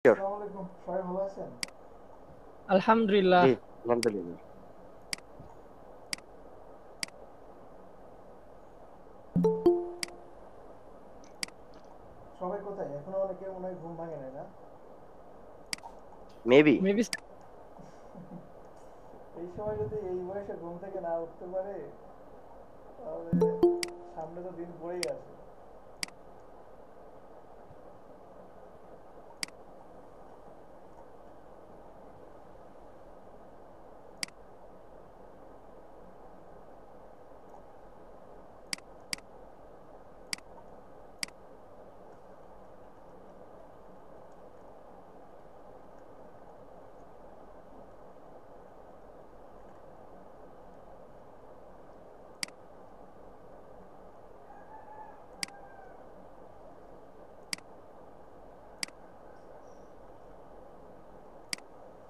Sure. আসসালামু আলাইকুম, সবাই ভালো আছেন? আলহামদুলিল্লাহ। জি, আলহামদুলিল্লাহ। সবাই কোথায়? এখনো অনেকে মনে হয় ঘুম ভাঙে নাই, না? মেবি। মেবি। এই সময় যদি এই বয়সে ঘুম থেকে না উঠতে পারে, তাহলে সামনে তো দিন পড়েই আছে।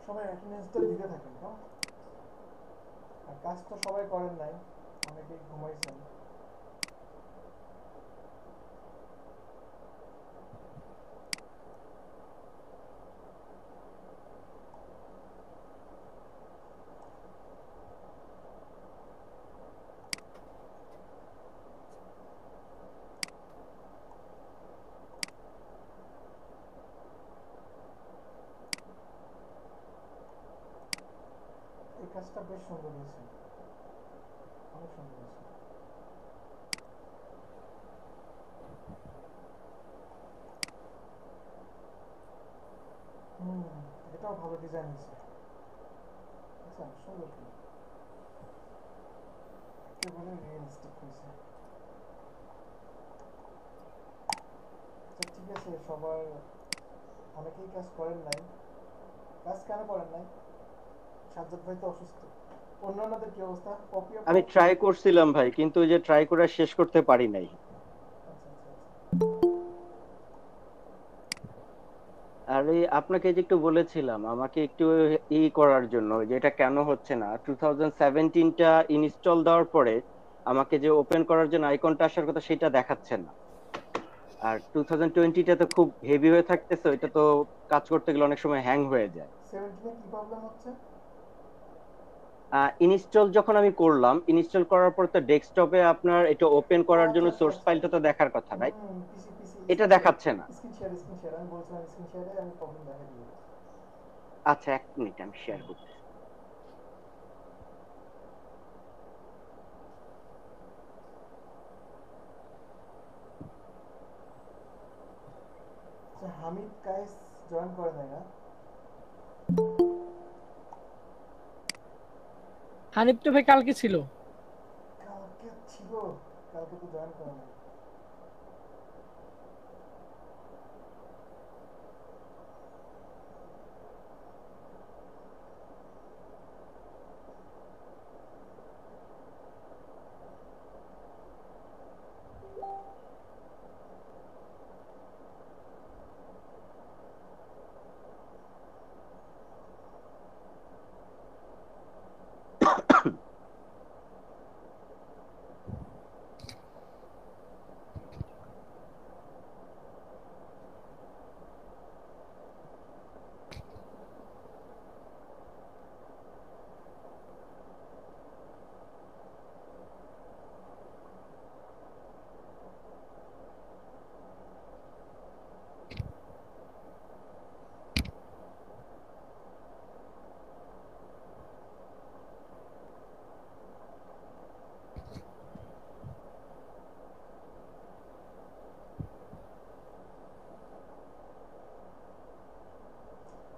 সবাই অ্যাটেন্ডেন্সটা দিতে থাকেন, হ্যাঁ? আর কাজ তো সবাই করেন নাই, অনেকেই ঘুমাইছেন। এই কাজটা বেশ সুন্দর হয়েছে, অনেক সুন্দর হয়েছে। হুম, এটাও ভালো ডিজাইন হয়েছে। আচ্ছা, সুন্দর তো, একেবারে রিয়েলিস্টিক হয়েছে। আচ্ছা, ঠিক আছে, সবার অনেকেই কাজ করেন নাই। কাজ কেন করেন নাই? সাজ্জাদ ভাই তো অসুস্থ। অন্যান্যদের কি অবস্থা? পপি আপু? আমি ট্রাই করছিলাম ভাই, কিন্তু ওই যে ট্রাই করে শেষ করতে পারি নাই। আচ্ছা আচ্ছা আচ্ছা। আর এই আপনাকে যে একটু বলেছিলাম আমাকে একটু করার জন্য, যে এটা কেন হচ্ছে না, 2017টা ইনস্টল দেওয়ার পরে আমাকে যে ওপেন করার জন্য আইকনটা আসার কথা সেটা দেখাচ্ছে না। আর 2020টা তো খুব হেভি হয়ে থাকতেছে, ওইটা তো কাজ করতে গেলে অনেক সময় হ্যাং হয়ে যায়। 17 কি প্রবলেম হচ্ছে? ইনস্টল যখন আমি করলাম, ইনস্টল করার পর তো ডেস্কটপে আপনার এটা ওপেন ও করার আচ্ছা জন্য আচ্ছা সোর্স আচ্ছা। ফাইলটা তো দেখার কথা, রাইট? হুম, পিসি পিসি এটা স্ক্রিন শেয়ার। দেখাচ্ছে না। স্ক্রিন শেয়ার আমি বলছিলাম, স্ক্রিন শেয়ারে আমি প্রবলেম দেখা দিই। আচ্ছা, এক মিনিট আমি শেয়ার হুম। করছি। আচ্ছা, হামিদ কায়েস জয়েন করে নাই না? হানিফ তো ভাই কালকে ছিল। কালকে ছিল? কালকে তো জয়েন করে নাই।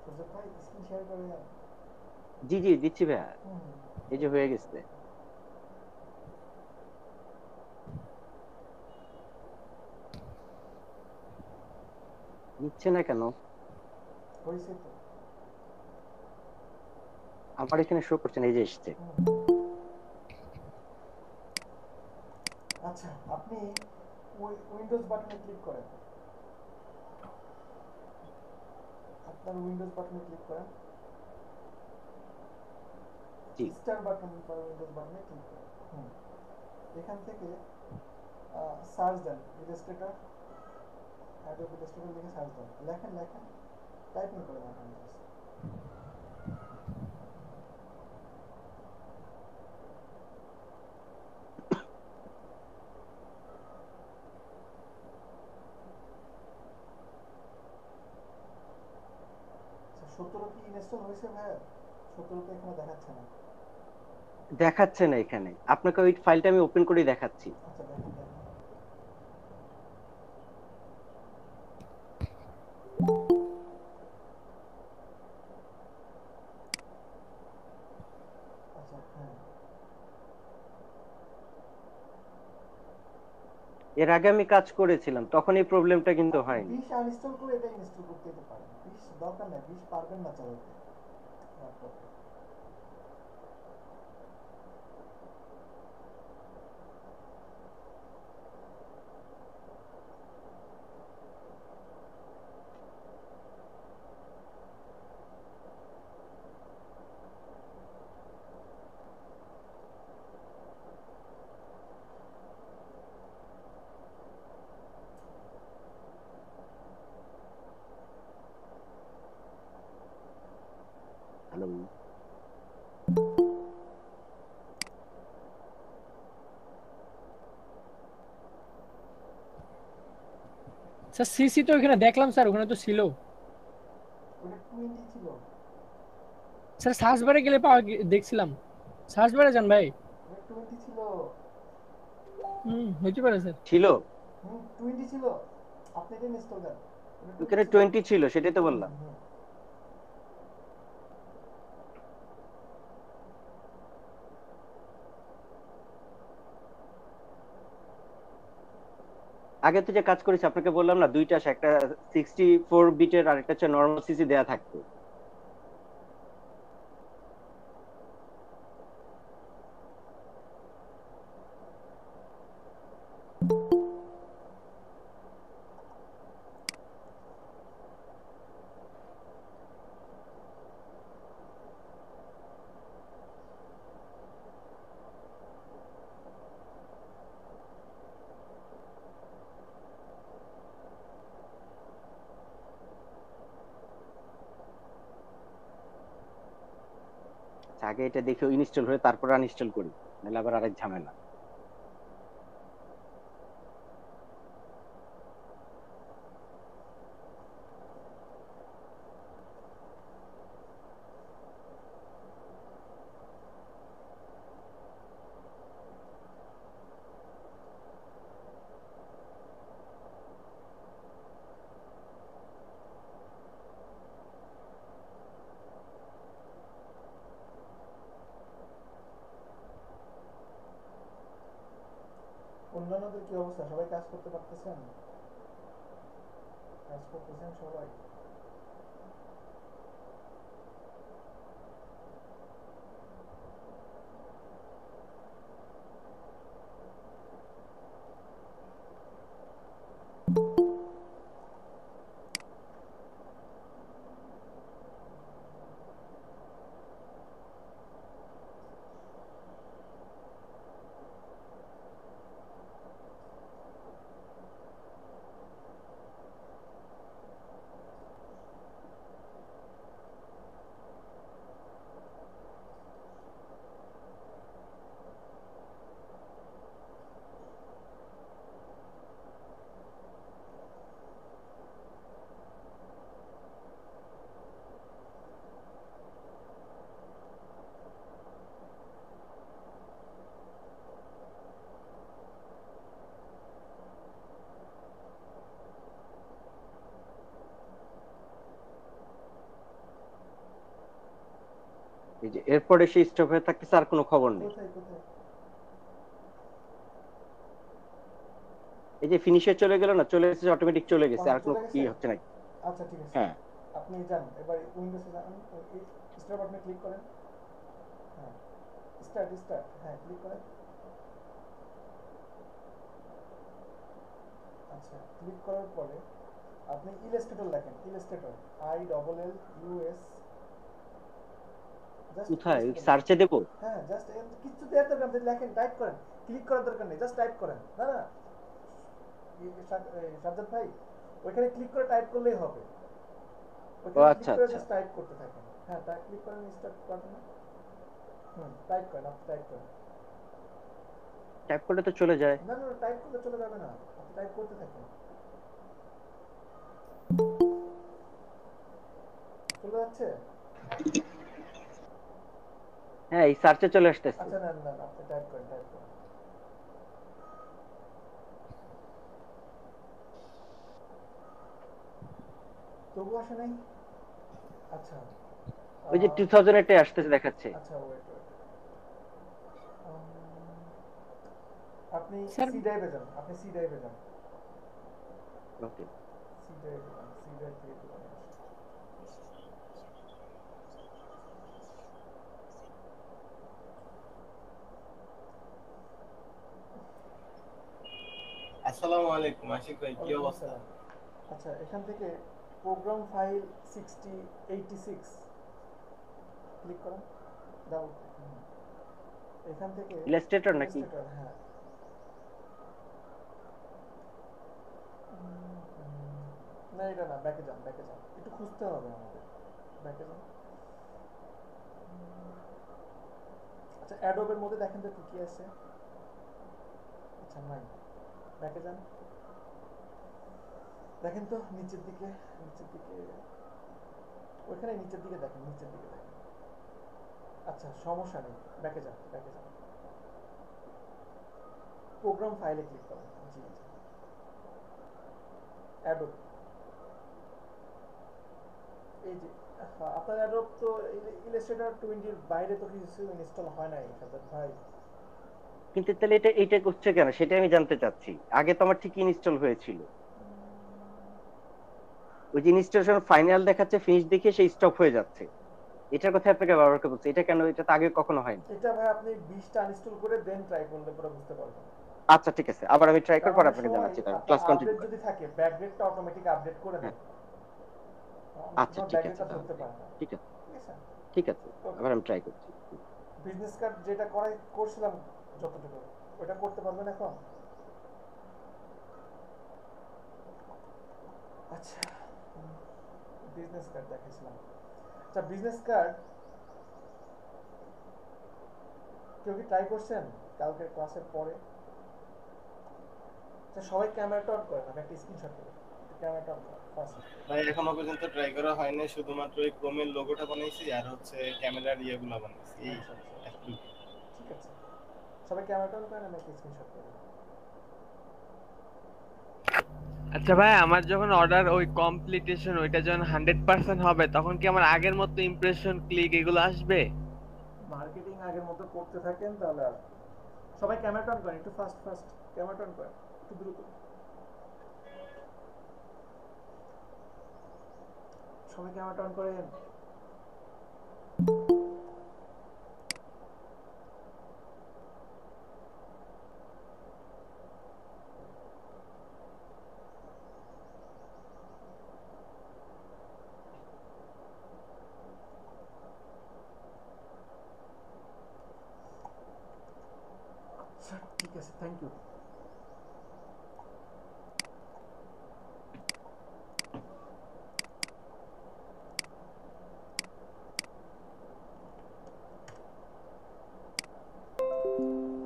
সুযোগ ভাই স্ক্রিন শেয়ার করে দেন। জি জি, দিচ্ছি ভাইয়া। হুম। এই যে হয়ে গেছে। নিচ্ছে না কেন? হয়েছে তো। আমার এখানে শো করছে না, এই যে এসছে। হুম। আচ্ছা, আপনি উইন্ডোজ বাটনে ক্লিক করেন। আপনার উইন্ডোজ বাটনে ক্লিক করেন। জি। স্টার বাটন বা উইন্ডোজ বাটনে ক্লিক করেন। হুম। এখান থেকে সার্চ দেন ইলাস্ট্রেটর, অ্যাডোব ইলাস্ট্রেটর লিখে সার্চ দেন। লেখেন লেখেন। টাইপিং করে দেখান just। আচ্ছা 17 কি ইনস্টল হয়েছে ভাইয়া? 17 তো এখানে দেখাচ্ছে না। দেখাচ্ছে না এখানে, আপনাকে ওই ফাইলটা আমি ওপেন করে দেখাচ্ছি। আচ্ছা দেখেন দেখেন। আচ্ছা হ্যাঁ, এর আগে আমি কাজ করেছিলাম, তখন এই প্রবলেমটা কিন্তু আপনি হয়নি। 20 আনইনস্টল করে এটা ইনস্টল করতে দিতে পারেন। 20 দরকার নেই, 20 পারবেন না চালাতে ল্যাপটপে। হ্যালো। স্যার সিসি তো ওখানে দেখলাম স্যার, ওখানে তো ছিল। ওটা 20 ছিল। স্যার সার্চ বারে গেলে দেখছিলাম। সার্চ বারে যান ভাই। ওটা 20 ছিল। হইতে পারে স্যার। ছিল, 20 ছিল। আপনি এটা ইনস্টল করেন। ওটা 20 ওখানে ছিল। 20 ছিল, সেটাই তো বললাম। হুম। আগে তো যে কাজ করেছি আপনাকে বললাম না, দুইটা আছে, একটা 64 বিটের আর একটা হচ্ছে নর্মাল সিসি দেয়া থাকতো। আচ্ছা, আগে এটা দেখে ইনস্টল হয়ে তারপর আনইনস্টল করি, নাহলে আবার আরেক ঝামেলা। অন্যান্যদের কি অবস্থা? সবাই কাজ করতে পারতেছেন? কাজ করতেছেন সবাই? এই যে এরপরে সে স্টপ হয়ে থাকতেছে, আর কোনো খবর নেই। কোথায় কোথায়? এই যে ফিনিশে চলে গেল না, চলে গেছে, অটোমেটিক চলে গেছে, আর কোনো চলে ই গেছে? হচ্ছে না। আচ্ছা ঠিক আছে। হ্যাঁ। আপনি যান এবার উইন্ডোজে যান, স্টার্ট বাটনে ক্লিক করেন। হ্যাঁ, স্টার্ট স্টার্ট, হ্যাঁ ক্লিক করেন। আচ্ছা ক্লিক করার পরে আপনি ইলাস্ট্রেটর লেখেন, ইলাস্ট্রেটর, ILLUS, জাস্ট কোথায় ইলাস্ট্রেটর লেখেন। সার্চে দেবো? হ্যাঁ জাস্ট কিছু দেওয়ার দরকার নেই, লেখেন, টাইপ করেন। ক্লিক করার দরকার নেই, জাস্ট টাইপ করেন। না না সাজ্জাদ ভাই, ওইখানে ক্লিক করে টাইপ করলেই হবে। ও ওখানে ক্লিক আচ্ছা করে আচ্ছা, জাস্ট টাইপ করতে থাকেন। হ্যাঁ, টাইপ ক্লিক করেন স্টার্ট বাটনে। টাইপ করেন, আপনি টাইপ করেন। ট্যাপ করলে তো চলে যায়। না না, টাইপ করলে চলে যাবে না, আপনি টাইপ করতে থাকেন। চলে যাচ্ছে? হ্যাঁ, এই সার্চে চলে আসতেছে। আচ্ছা, নেন নেন, আপনি টাইপ করেন, টাইপ করেন। তবু আসে নাই? আচ্ছা। ওই যে 2000 এটাই আসতেছে দেখাচ্ছে। আচ্ছা, ওয়েট ওয়েট। আপনি স্যার সি ড্রাইভে যান, আপনি সি ড্রাইভে যান। ওকে। সি ড্রাইভে যান, সি ড্রাইভ থেকে তুলে নিয়ে আসেন। আসসালামু আলাইকুম আশিক ভাই, কি ওয়ালাইকুম অবস্থা? আসসালাম। আচ্ছা, এখান থেকে প্রোগ্রাম ফাইল 6086 ক্লিক করেন, ডাবল ক্লিক। এখান থেকে ইলাস্ট্রেটর নাকি? ইলাস্ট্রেটর, হ্যাঁ। না, এটা না, ব্যাকে যান, ব্যাকে যান, একটু খুঁজতে হবে আমাদের। ব্যাকে যান। আচ্ছা, অ্যাডোবের মধ্যে দেখেন তো কি কি আছে। আচ্ছা, নাই। ব্যাকে যান, দেখেন তো নিচের দিকে, নিচের দিকে, ওইখানে নিচের দিকে দেখেন, নিচের দিকে দেখেন। আচ্ছা, সমস্যা নেই, ব্যাকে যান, ব্যাকে যান। প্রোগ্রাম ফাইলে ক্লিক করেন। জি জি, অ্যাডোব। এই যে, আপনার অ্যাডোব তো ইলাস্ট্রেটর 20 এর বাইরে তো কিছু ইনস্টল হয় নাই সাজাদ ভাই। কিন্তু তাহলে এটা এটা করছে কেন সেটা আমি জানতে চাচ্ছি। আগে তো আমার ঠিক ইনস্টল হয়েছিল। ওই যে ইনস্টলেশন ফাইনাল দেখাচ্ছে, ফিনিশ দেখে সেই স্টপ হয়ে যাচ্ছে। এটার কথা আপনাকে বারবার করে বলছি, এটা কেন? এটা তো আগে কখনো হয়নি। এটা ভাই আপনি 20টা আনইনস্টল করে দেন ট্রাই করলে পরে বুঝতে পারবেন। আচ্ছা ঠিক আছে, আবার আমি ট্রাই কারণ করবো আর অনেক আপনাকে সময় জানাচ্ছি। তারপর আপনার ক্লাস কন্টিনিউ আপডেট করেন। যদি থাকে, ব্যাকডেটটা অটোমেটিক আপডেট করে হ্যাঁ, দেয়। অনেক আচ্ছা সময় ঠিক আছে ব্যাকডেটটা ধরতে তাহলে। পারে না। ঠিক আছে, ঠিক আছে? ঠিক আছে, ওকে। আবার আমি ট্রাই করছি। বিজনেস কার্ড যেটা করছিলাম যতটুকু, ওটা করতে পারবেন এখন? আচ্ছা, বিজনেস কার্ড দেখাইছিলাম। আচ্ছা, বিজনেস কার্ড কেউ কি ট্রাই করছেন কালকের ক্লাসের পরে? আচ্ছা, সবাই ক্যামেরাটা অন করেন, আমি একটা স্ক্রিনশট করি। ক্যামেরাটা অন করেন ফার্স্ট। ভাই এখনো পর্যন্ত ট্রাই করা হয়নি, শুধুমাত্র ওই ক্রোমের লোগোটা বানাইছি আর হচ্ছে ক্যামেরার ইয়েগুলো বানাইছি এই আচ্ছা আচ্ছা আচ্ছা, এতটুকু। ঠিক আছে। সবাই ক্যামেরাটা অন করেন, আমি একটা স্ক্রিনশট করি। আচ্ছা ভাই, আমার যখন অর্ডার ওই কমপ্লিটেশন ওইটা যখন 100% হবে, তখন কি আমার আগের মতো ইমপ্রেশন ক্লিক এগুলো আসবে? মার্কেটিং আগের মতো করতে থাকেন তাহলে আসবে। সবাই ক্যামেরাটা অন করেন, একটু ফাস্ট ফাস্ট ক্যামেরাটা অন করেন, একটু দ্রুত। সবাই ক্যামেরাটা অন করেন। আচ্ছা ঠিক আছে, থ্যাংক ইউ।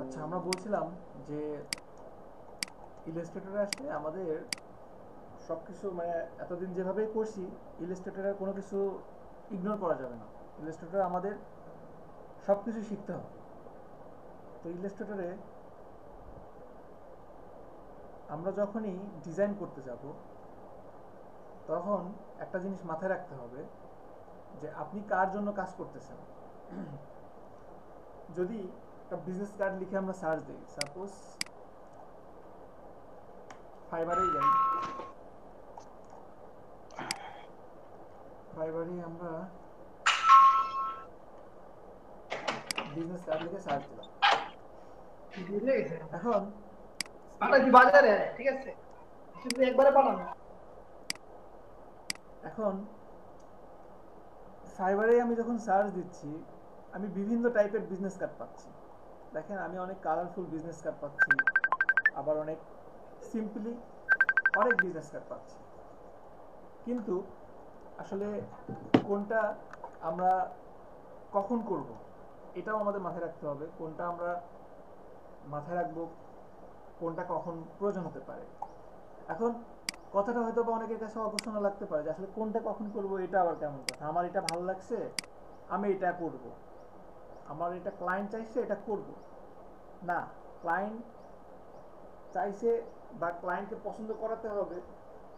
আচ্ছা, আমরা বলছিলাম যে ইলাস্ট্রেটরে আসলে আমাদের সব কিছু মানে এতদিন যেভাবে করছি, ইলাস্ট্রেটরের কোনো কিছু ইগনোর করা যাবে না। ইলাস্ট্রেটরে আমাদের সব কিছু শিখতে হবে। তো ইলাস্ট্রেটরে আমরা যখনই ডিজাইন করতে যাব, তখন একটা জিনিস মাথায় রাখতে হবে যে আপনি কার জন্য কাজ করতেছেন। যদি একটা বিজনেস কার্ড লিখে আমরা সার্চ দিই, সাপোজ ফাইবারেই যাই, ফাইবারে আমরা বিজনেস কার্ড লিখে সার্চ দিলাম। এখন বাজারে ঠিক আছে, তুমি একবারে বানানো। এখন ফাইবারে আমি যখন সার্চ দিচ্ছি, আমি বিভিন্ন টাইপের বিজনেস কার্ড পাচ্ছি। দেখেন, আমি অনেক কালারফুল বিজনেস কার্ড পাচ্ছি, আবার অনেক সিম্পলি অনেক বিজনেস কার্ড পাচ্ছি। কিন্তু আসলে কোনটা আমরা কখন করব এটাও আমাদের মাথায় রাখতে হবে, কোনটা আমরা মাথায় রাখবো, কোনটা কখন প্রয়োজন হতে পারে। এখন কথাটা হয়তো বা অনেকের কাছে অপছন্দ লাগতে পারে যে আসলে কোনটা কখন করব, এটা আবার কেমন কথা, আমার এটা ভালো লাগছে আমি এটা করব, আমার এটা ক্লায়েন্ট চাইছে এটা করব। না, ক্লায়েন্ট চাইছে বা ক্লায়েন্টকে পছন্দ করাতে হবে,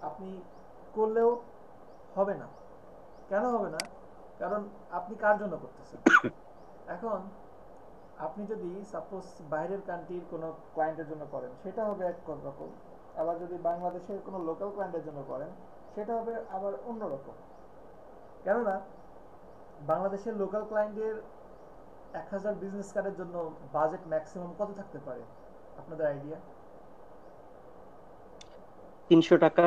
আপনি করলেও হবে না। কেন হবে না? কারণ আপনি কার জন্য করতেছেন। এখন আপনি যদি সাপোজ বাইরের কান্ট্রির কোনো ক্লায়েন্টের জন্য করেন সেটা হবে এক রকম, আবার যদি বাংলাদেশের কোনো লোকাল ক্লায়েন্টের জন্য করেন সেটা হবে আবার অন্যরকম। কেননা বাংলাদেশের লোকাল ক্লায়েন্টের 1000 বিজনেস কার্ডের জন্য বাজেট ম্যাক্সিমাম কত থাকতে পারে আপনাদের আইডিয়া? 300 টাকা।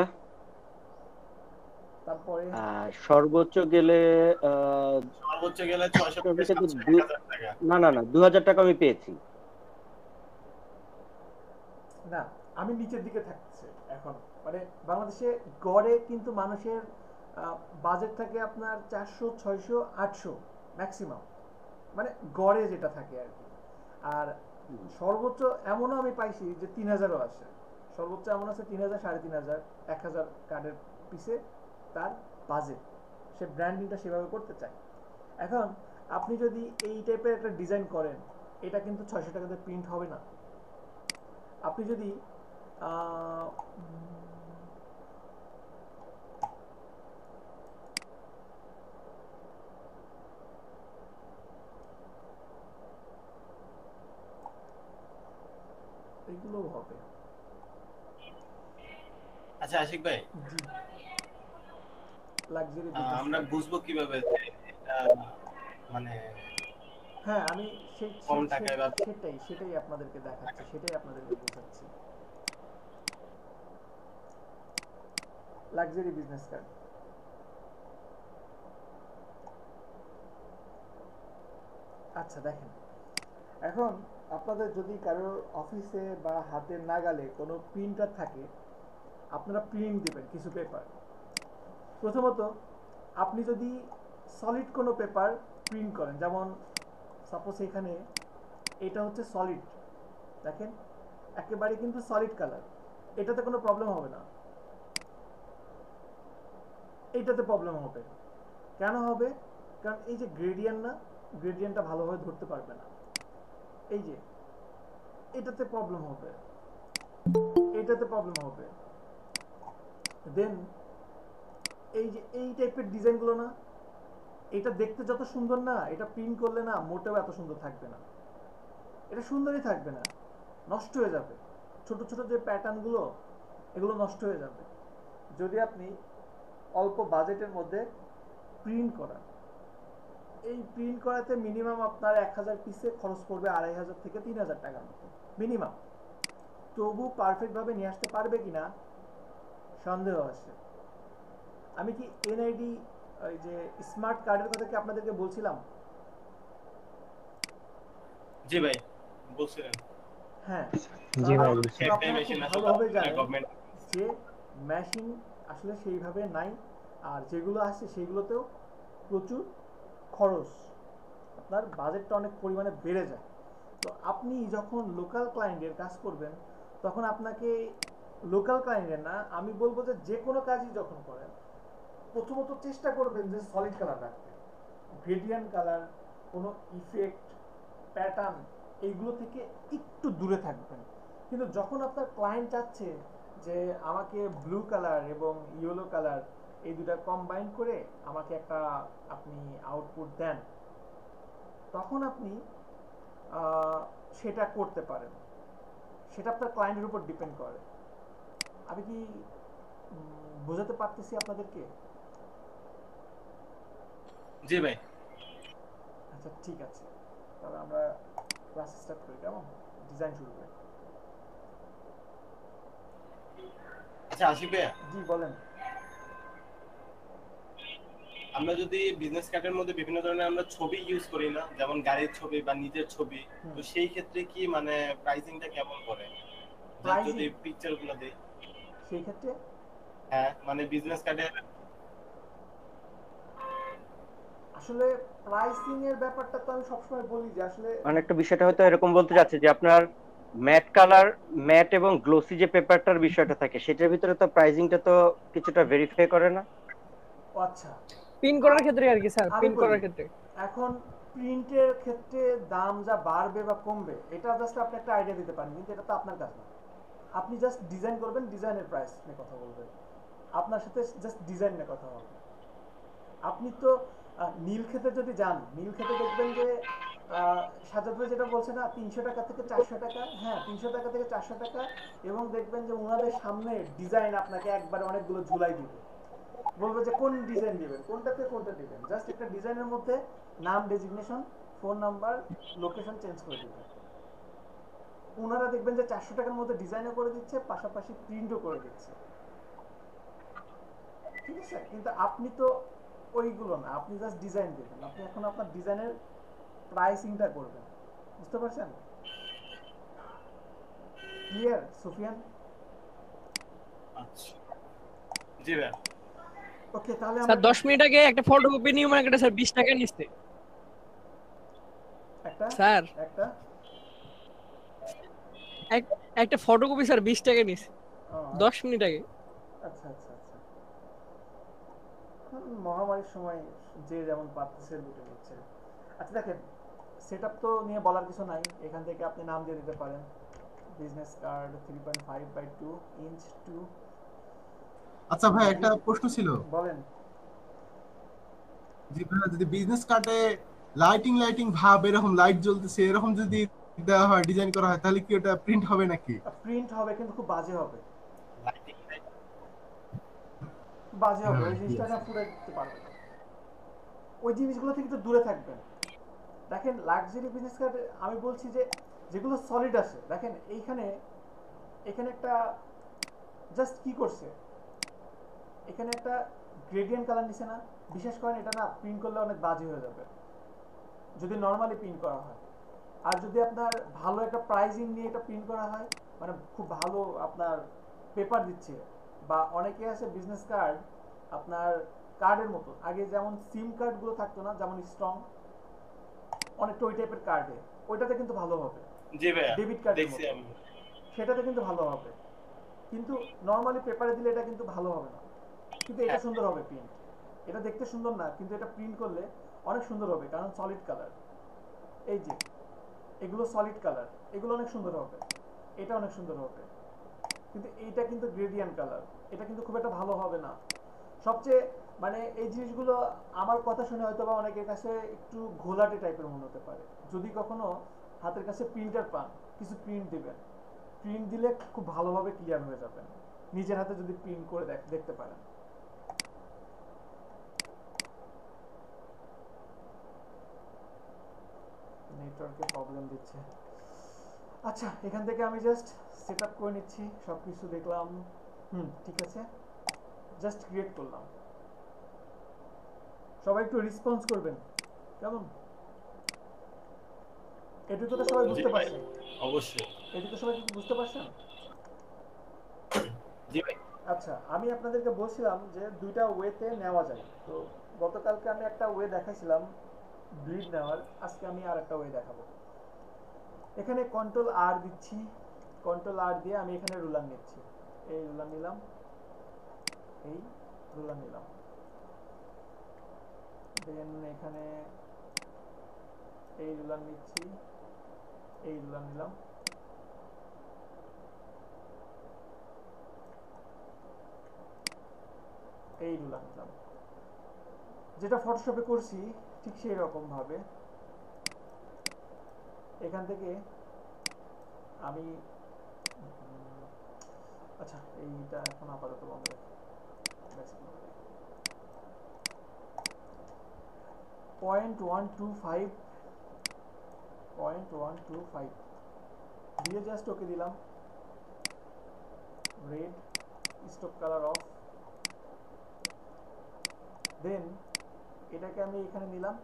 তারপরে আর সর্বোচ্চ গেলে সর্বোচ্চ গেলে 600 থেকে সর্বোচ্চ 700 1000 টাকা। না 2000 টাকা আমি পেয়েছি। না, আমি নিচের দিকে থাকছে এখন, মানে বাংলাদেশে গড়ে কিন্তু মানুষের বাজেট থাকে আপনার 400 600 800 ম্যাক্সিমাম, মানে গড়ে যেটা থাকে আর কি। আর সর্বোচ্চ এমনও আমি পাইছি যে 3000ও আসে, সর্বোচ্চ এমন আছে 3000 3500 1000 কার্ডের পিছে তার বাজেট, সে ব্র্যান্ডিংটা সেভাবে করতে চায়। এখন আপনি যদি এই টাইপের একটা ডিজাইন করেন এটা কিন্তু 600 টাকাতে প্রিন্ট হবে না। আপনি যদি এগুলো হবে। আচ্ছা আশিক ভাই, জি, লাক্সারি আমরা বুঝবো কিভাবে যে এটা মানে হ্যাঁ, আমি কম টাকায় বা সেটাই আপনাদেরকে দেখাচ্ছি, সেটাই আপনাদেরকে বোঝাচ্ছি। লাক্সারি বিজনেস কার্ড, আচ্ছা দেখেন, এখন আপনাদের যদি কারোর অফিসে বা হাতের নাগালে কোনো প্রিন্টার থাকে, আপনারা প্রিন্ট দেবেন কিছু পেপার। প্রথমত আপনি যদি সলিড কোনো পেপার প্রিন্ট করেন, যেমন সাপোজ এখানে এটা হচ্ছে সলিড, দেখেন একেবারে কিন্তু সলিড কালার, এটাতে কোনো প্রবলেম হবে না। এইটাতে প্রবলেম হবে, কেন হবে? কারণ এই যে গ্রেডিয়েন্ট না, গ্রেডিয়েন্টটা ভালোভাবে ধরতে পারবে না, এই যে এটাতে প্রবলেম হবে, এটাতে প্রবলেম হবে। দেন এই যে এই টাইপের ডিজাইনগুলো না, এটা দেখতে যত সুন্দর না, এটা প্রিন্ট করলে না মোটেও এত সুন্দর থাকবে না, এটা সুন্দরই থাকবে না, নষ্ট হয়ে যাবে। ছোট ছোট যে প্যাটার্নগুলো এগুলো নষ্ট হয়ে যাবে। যদি আপনি অল্প বাজেটের মধ্যে প্রিন্ট করান, এই প্রিন্ট করাতে মিনিমাম আপনার 1000 পিসে খরচ পড়বে 2500 থেকে 3000 টাকার মতো মিনিমাম। তবু পারফেক্টভাবে নিয়ে আসতে পারবে কিনা সন্দেহ আছে। আমি কি এনআইডি ওই যে স্মার্ট কার্ডের কথা কি আপনাদেরকে বলছিলাম? জি ভাই বলছিলেন। হ্যাঁ, জি ভাই, একটাই মেশিন আছে ভালোভাবে জানেন গভর্নমেন্ট যে মেশিন আসলে সেইভাবে নাই, আর যেগুলো আছে সেগুলোতেও প্রচুর খরচ, আপনার বাজেটটা অনেক পরিমাণে বেড়ে যায়। তো আপনি যখন লোকাল ক্লায়েন্টের কাজ করবেন তখন আপনাকে লোকাল ক্লায়েন্টের না, আমি বলবো যে যে কোনো কাজই যখন করেন প্রথমত চেষ্টা করবেন যে সলিড কালার রাখতে, গ্রেডিয়েন্ট কালার, কোনো ইফেক্ট, প্যাটার্ন এইগুলো থেকে একটু দূরে থাকবেন। কিন্তু যখন আপনার ক্লায়েন্ট চাচ্ছে যে আমাকে ব্লু কালার এবং ইয়েলো কালার এই দুটা কম্বাইন করে আমাকে একটা আপনি আউটপুট দেন, তখন আপনি সেটা করতে পারেন। সেটা আপনার ক্লায়েন্টের উপর ডিপেন্ড করে। আমি কি বোঝাতে পারতেছি আপনাদেরকে? জি ভাই। আচ্ছা ঠিক আছে, তাহলে আমরা ক্লাস স্টার্ট করি, কেমন? ডিজাইন শুরু করি। আচ্ছা আশিক ভাই, জি বলেন। আমরা যদি বিজনেস কার্ডের মধ্যে বিভিন্ন ধরনের আমরা ছবি ইউজ করি না, যেমন গাড়ির ছবি বা নিজের ছবি, তো সেই ক্ষেত্রে কি মানে প্রাইসিংটা কেমন করে যদি পিকচারগুলো দেই? সেই ক্ষেত্রে হ্যাঁ মানে বিজনেস কার্ডে আসলে প্রাইসিং এর ব্যাপারটা তো আমি সবসময় বলি যে আসলে মানে একটা বিষয়টা হয়তো এরকম বলতে চাচ্ছে যে আপনার ম্যাট কালার, ম্যাট এবং গ্লোসি যে পেপারটার বিষয়টা থাকে সেটার ভিতরে তো প্রাইজিংটা তো কিছুটা ভেরিফাই করে না। ও আচ্ছা, পিন করার ক্ষেত্রে আর কি স্যার, আমি পিন বলি করার ক্ষেত্রে। এখন প্রিন্টের ক্ষেত্রে দাম যা বাড়বে বা কমবে এটা জাস্ট আপনি একটা আইডিয়া দিতে পারেন, কিন্তু এটা তো আপনার কাজ না। আপনি জাস্ট ডিজাইন করবেন, ডিজাইনের প্রাইস নিয়ে কথা বলবেন, আপনার সাথে জাস্ট ডিজাইন নিয়ে কথা হবে। আপনি তো নীল ক্ষেতে যদি যান, নীল ক্ষেতে দেখবেন যে সাজাদ ভাই যেটা বলছে না 300 টাকা থেকে 400 টাকা, হ্যাঁ 300 টাকা থেকে 400 টাকা, এবং দেখবেন যে ওনাদের সামনে ডিজাইন আপনাকে একবারে অনেকগুলো ঝুলাই দিবে, বলবে যে কোন ডিজাইন দিবেন, কোনটাতে কোনটা দিবেন, জাস্ট একটা ডিজাইনের মধ্যে নাম, designation, phone number, location change করে দিবেন। ওনারা দেখবেন যে 400 টাকার মধ্যে ডিজাইনও করে দিচ্ছে, পাশাপাশি প্রিন্টও করে দিচ্ছে, ঠিক আছে। কিন্তু আপনি তো ওইগুলো না, আপনি জাস্ট ডিজাইন দেবেন, আপনি এখন আপনার ডিজাইনের প্রাইসিংটা করবেন, বুঝতে পারছেন? ক্লিয়ার সুফিয়ান? আচ্ছা জি ভাই। ওকে, তাহলে স্যার আমরা 10 মিনিট আগে একটা ফটোকপি নিউ মার্কেটে স্যার 20 টাকা নিচ্ছে একটা স্যার। একটা একটা ফটোকপি স্যার 20 টাকা নিচ্ছে ও, 10 মিনিট আগে। আচ্ছা আচ্ছা আচ্ছা। মহামারীর সময় যে যেমন পারতেছে লুটে নিচ্ছে। আচ্ছা দেখেন, সেটআপ তো নিয়ে বলার কিছু নাই, এখান থেকে আপনি নাম দিয়ে দিতে পারেন, বিজনেস কার্ড 3.5/2 ইঞ্চ 2। আচ্ছা ভাই, একটা প্রশ্ন ছিল। বলেন। যে ভাই, যদি বিজনেস কার্ডে লাইটিং লাইটিং ভাব এরকম লাইট জ্বলতেছে এরকম যদি দেওয়া হয়, ডিজাইন করা হয়, তাহলে কি ওটা প্রিন্ট হবে নাকি? প্রিন্ট হবে কিন্তু খুব বাজে হবে, লাইটিং বাজে হবে, হ্যাঁ, ওই ঠিক জিনিসটা আছে। না ফুটে দিতে পারবে না। ওই জিনিসগুলো থেকে একটু দূরে থাকবেন। দেখেন লাক্সারি বিজনেস কার্ড আমি বলছি যে যেগুলো সলিড আছে, দেখেন এইখানে এখানে একটা জাস্ট কি করছে, এখানে একটা গ্রেডিয়েন্ট কালার নিছে না, বিশেষ করেন এটা না প্রিন্ট করলে অনেক বাজে হয়ে যাবে যদি নর্মালি প্রিন্ট করা হয়। আর যদি আপনার ভালো একটা প্রাইজিং নিয়ে এটা প্রিন্ট করা হয়, মানে খুব ভালো আপনার পেপার দিচ্ছে, বা অনেকে আছে বিজনেস কার্ড আপনার কার্ডের মতো, আগে যেমন সিম কার্ডগুলো থাকতো না, যেমন স্ট্রং অনেকটা ওই টাইপের কার্ডে, ওইটাতে কিন্তু ভালো হবে, জি ভাই ডেবিট কার্ডের দেখছি মতো, আমি। সেটাতে কিন্তু ভালো হবে। কিন্তু নর্মালি পেপারে দিলে এটা কিন্তু ভালো হবে না, কিন্তু এটা সুন্দর হবে প্রিন্ট। এটা দেখতে সুন্দর না, কিন্তু এটা প্রিন্ট করলে অনেক সুন্দর হবে, কারণ সলিড কালার, এই যে এগুলো সলিড কালার, এগুলো অনেক সুন্দর হবে, এটা অনেক সুন্দর হবে। কিন্তু এইটা কিন্তু গ্রেডিয়েন্ট কালার, এটা কিন্তু খুব একটা ভালো হবে না। সবচেয়ে মানে এই জিনিসগুলো আমার কথা শুনে হয়তো বা অনেকের কাছে একটু ঘোলাটে টাইপের মনে হতে পারে। যদি কখনো হাতের কাছে প্রিন্টার পান, কিছু প্রিন্ট দিবেন, প্রিন্ট দিলে খুব ভালোভাবে ক্লিয়ার হয়ে যাবেন, নিজের হাতে যদি প্রিন্ট করে দেখতে পারেন। নেটওয়ার্কে প্রবলেম দিচ্ছে। আচ্ছা, এখান থেকে আমি জাস্ট সেট আপ করে নিচ্ছি, সব কিছু দেখলাম, ঠিক আছে, জাস্ট ক্রিয়েট করলাম। সবাই একটু রেসপন্স করবেন, কেমন? এটুকু তো সবাই জি বুঝতে ভাই পারছেন? অবশ্যই। এটুকু সবাই কি বুঝতে পারছেন? জি ভাই। আচ্ছা, আমি আপনাদেরকে বলছিলাম যে দুইটা ওয়েতে নেওয়া যায়। তো গতকালকে আমি একটা ওয়ে দেখাইছিলাম গ্রিড নেওয়ার, আজকে আমি আর একটা ওয়ে দেখাবো। এখানে কন্ট্রোল আর দিচ্ছি, কন্ট্রোল আর দিয়ে আমি এখানে রুলার নিচ্ছি, এই রুলার নিলাম, এই রুলার নিলাম, দেন এখানে এই রুলার নিচ্ছি, এই রুলার নিলাম, এই রুলার নিলাম। যেটা ফটোশপে করছি ঠিক সেই রকম ভাবে এখান থেকে আমি আচ্ছা এইটা এখন আপাতত বন্ধ রাখি। 0.125 দিয়ে জাস্ট ওকে দিলাম, রেড স্টক কালার অফ, দেন এটাকে আমি এখানে নিলাম,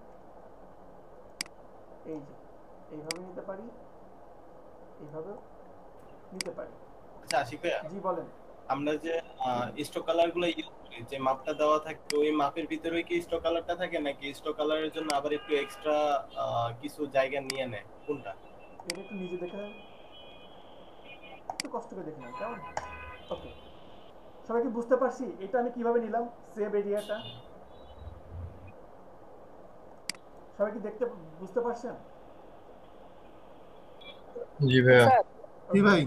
এই যে এইভাবে নিতে পারি, এইভাবে নিতে পারি। আচ্ছা আশিক ভাইয়া, জি বলেন। আমরা যে স্টক কালার গুলো ইউজ করি, যে মাপটা দেওয়া থাকে ওই মাপের ভিতরে কি স্টক কালারটা থাকে নাকি স্টক কালারের জন্য আবার একটু এক্সট্রা কিছু জায়গা নিয়ে নেয় কোনটা? এটা একটু নিজে দেখে নেন, একটু কষ্ট করে দেখে নেন কেমন। ওকে, সবাই কি বুঝতে পারছি এটা আমি কিভাবে নিলাম সেভ এরিয়াটা? সবাই কি দেখতে বুঝতে পারছেন? জি ভাইয়া। জি ভাই।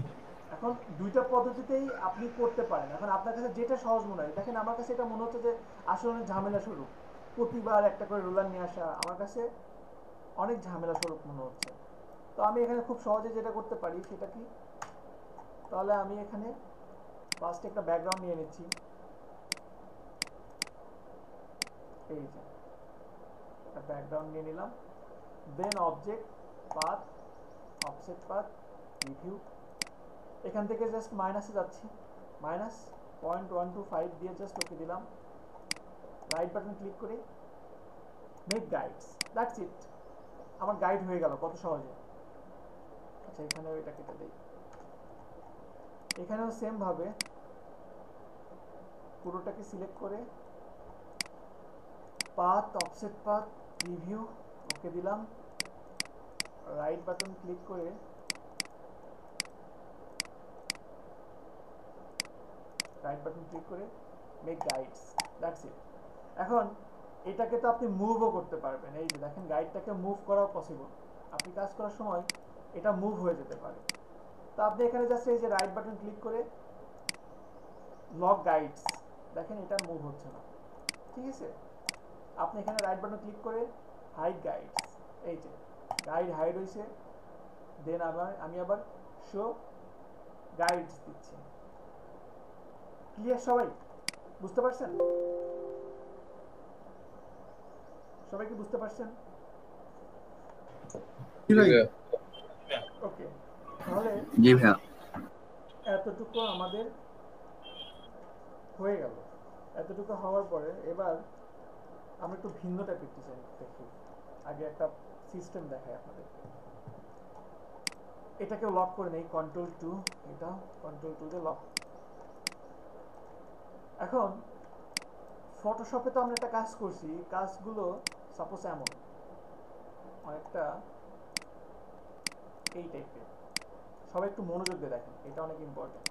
এখন দুইটা পদ্ধতিতেই আপনি করতে পারেন। এখন আপনার কাছে যেটা সহজ মনে হয়, দেখেন আমার কাছে এটা মনে হচ্ছে যে আসলে অনেক ঝামেলা স্বরূপ, প্রতিবার একটা করে রোলার নিয়ে আসা আমার কাছে অনেক ঝামেলা স্বরূপ মনে হচ্ছে। তো আমি এখানে খুব সহজে যেটা করতে পারি সেটা কি, তাহলে আমি এখানে ফার্স্ট একটা ব্যাকগ্রাউন্ড নিয়ে নিচ্ছি, এই যে একটা ব্যাকগ্রাউন্ড নিয়ে নিলাম, then object path, offset path, review, এখান থেকে জাস্ট মাইনাসে যাচ্ছি, -0.125 দিয়ে জাস্ট ওকে দিলাম, রাইট বাটন ক্লিক করে মেক গাইডস, দ্যাটস ইট, আমার গাইড হয়ে গেল কত সহজে। আচ্ছা এখানেও এটা কেটে দেই, এখানেও সেম ভাবে পুরোটাকে সিলেক্ট করে পাথ, অফসেট পাথ, রিভিউ ওকে দিলাম, রাইট বাটন ক্লিক করে মেক গাইডস, দ্যাটস ইট। এখন এটাকে তো আপনি মুভও করতে পারবেন, এই যে দেখেন গাইডটাকে মুভ করাও পসিবল, আপনি কাজ করার সময় এটা মুভ হয়ে যেতে পারে। তো আপনি এখানে জাস্ট এই যে রাইট বাটন ক্লিক করে লক গাইডস, দেখেন এটা মুভ হচ্ছে না, ঠিক আছে। আপনি এখানে রাইট বাটন ক্লিক করে হাইড গাইডস, এই যে গাইড হাইড হয়েছে, দেন আমি আবার শো গাইডস দিচ্ছি। ক্লিয়ার সবাই? বুঝতে পারছেন? সবাই কি বুঝতে পারছেন? জি ভাই। ওকে, তাহলে জি ভাইয়া। এতটুকু আমাদের হয়ে গেল। এতটুকু হওয়ার পরে এবার আমরা একটু ভিন্ন টাইপের ডিজাইন দেখি। আগে একটা সিস্টেম দেখাই আপনাদের। এটাকে লক করে নেই, Ctrl+2, এটা Ctrl+2 দিয়ে লক। এখন ফটোশপে তো আমরা একটা কাজ করছি, কাজগুলো সাপোজ এমন অনেকটা এই টাইপের, সবাই একটু মনোযোগ দিয়ে দেখেন, এটা অনেক important.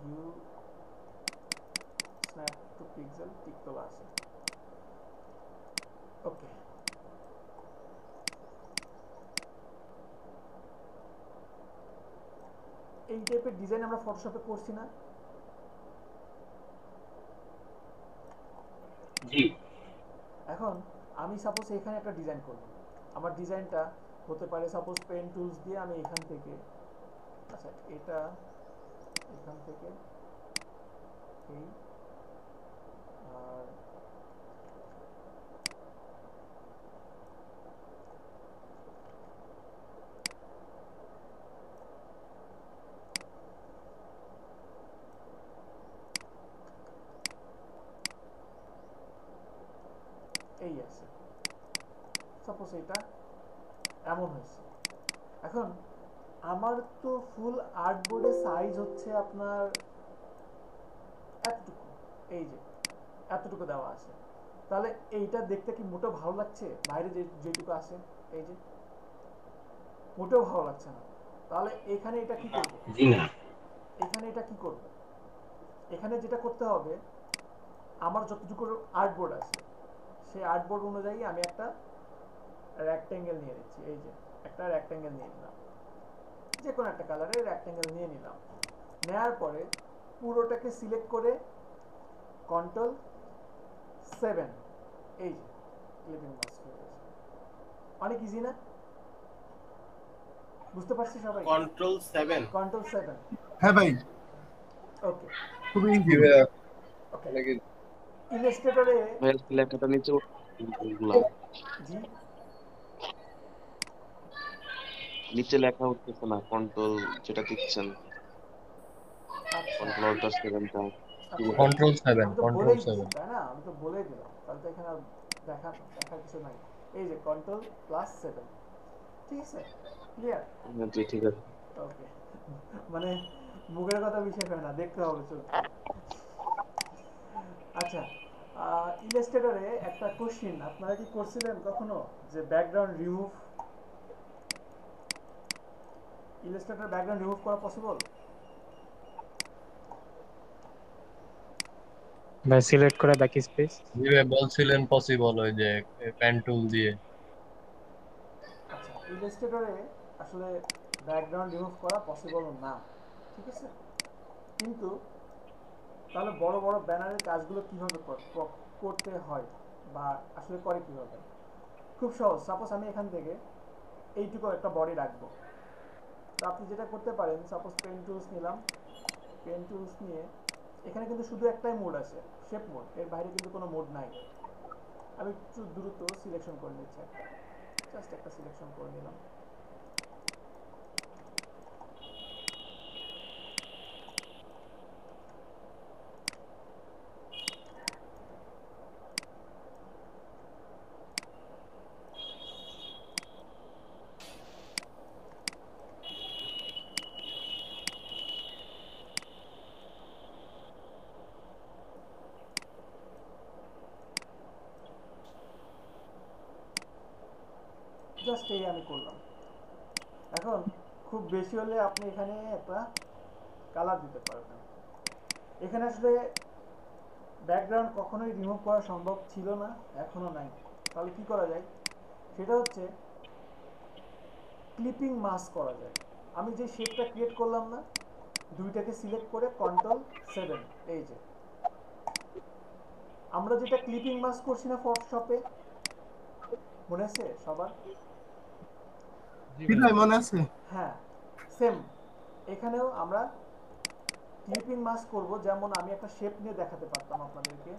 View snap to pixel tick তোলা আছে, ওকে। এই টাইপের ডিজাইন আমরা ফটোশপে করছি না? জি। এখন আমি সাপোজ এখানে একটা ডিজাইন করব, আমার ডিজাইনটা হতে পারে সাপোজ পেন টুলস দিয়ে আমি এখান থেকে, আচ্ছা এটা এখান থেকে এই আর এই আছে, সাপোজ এটা এমন হয়েছে। এখন আমার তো ফুল আর্টবোর্ডের সাইজ হচ্ছে আপনার এতটুকু, এই যে এতটুকু দেওয়া আছে, তাহলে এইটা দেখতে কি মোটেও ভালো লাগছে? বাইরে যেটুকু আছে এই যে মোটেও ভালো লাগছে না। তাহলে এখানে এটা কি করব? জি না। এখানে এটা কি করব? এখানে যেটা করতে হবে, আমার যতটুকু আর্টবোর্ড আছে সেই আর্টবোর্ড অনুযায়ী আমি একটা রেক্ট্যাঙ্গেল নিয়ে নিচ্ছি, এই যে একটা রেক্ট্যাঙ্গেল নিয়ে নিলাম, যে কোনো একটা কালারের রেক্ট্যাঙ্গেল নিয়ে নিলাম। নেওয়ার পরে পুরোটাকে সিলেক্ট করে Ctrl+7, এই যে ক্লিপিং মাস্ক হয়ে গেছে। অনেক ইজি না? বুঝতে পারছি সবাই? Ctrl+7 Ctrl+7, হ্যাঁ ভাই, ওকে খুবই জি ইজি। ভাইয়া। ওকে। ইলাস্ট্রেটরে লেখাটা নিচে জি নিচে লেখা উঠতেছে না, কন্ট্রোল যেটা দিচ্ছেন, আচ্ছা Ctrl+7টা Ctrl+7, আমি তো বলেই দিচ্ছি, Ctrl+7। তাই না? আমি তো বলেই দিলাম, তাহলে তো এখানে আর দেখার কিছু নাই। এই যে Ctrl+7, ঠিক আছে। ক্লিয়ার? হ্যাঁ জি ঠিক আছে। ওকে, মানে মুখের কথা বিশ্বাস হয় না, দেখতে হবে চলছে। আচ্ছা, ইলাস্ট্রেটরে একটা কোশ্চিন আপনারা কি করছিলেন কখনো, যে background remove, Illustrator background remove করা পসিবল? ভাই সিলেক্ট করে ব্যাক স্পেস। জি ভাই বলছিলেন পসিবল ওই যে পেন টুল দিয়ে। আচ্ছা, ইলাস্ট্রেটরে আসলে ব্যাকগ্রাউন্ড রিমুভ করা পসিবল না, ঠিক আছে? কিন্তু তাহলে বড় বড় ব্যানারের কাজগুলো কিভাবে করতে হয় বা আসলে করে কিভাবে? খুব সহজ। সাপোজ আমি এখান থেকে এইটুকু একটা বডি রাখবো, তো আপনি যেটা করতে পারেন, সাপোজ পেন টুলস নিলাম, পেন টুলস নিয়ে এখানে কিন্তু শুধু একটাই মোড আছে, শেপ মোড, এর বাইরে কিন্তু কোনো মোড নাই। আমি একটু দ্রুত সিলেকশন করে নিচ্ছি, একটা জাস্ট একটা সিলেকশন করে নিলাম। জাস্ট এই আমি করলাম। এখন খুব বেশি হলে আপনি এখানে একটা কালার দিতে পারবেন। এখানে আসলে ব্যাকগ্রাউন্ড কখনোই রিমুভ করা সম্ভব ছিল না, এখনো নাই। তাহলে কি করা যায়? সেটা হচ্ছে ক্লিপিং মাস্ক করা যায়। আমি যে শেপটা ক্রিয়েট করলাম না, দুইটাকে সিলেক্ট করে Ctrl+7, এই যে আমরা যেটা ক্লিপিং মাস্ক করছি না ফটোশপে, মনে আছে সবার? জি ভাই মনে আছে। হ্যাঁ, সেম এখানেও আমরা ক্লিপিং মাস্ক করব। যেমন আমি একটা শেপ নিয়ে দেখাতে পারতাম আপনাদেরকে।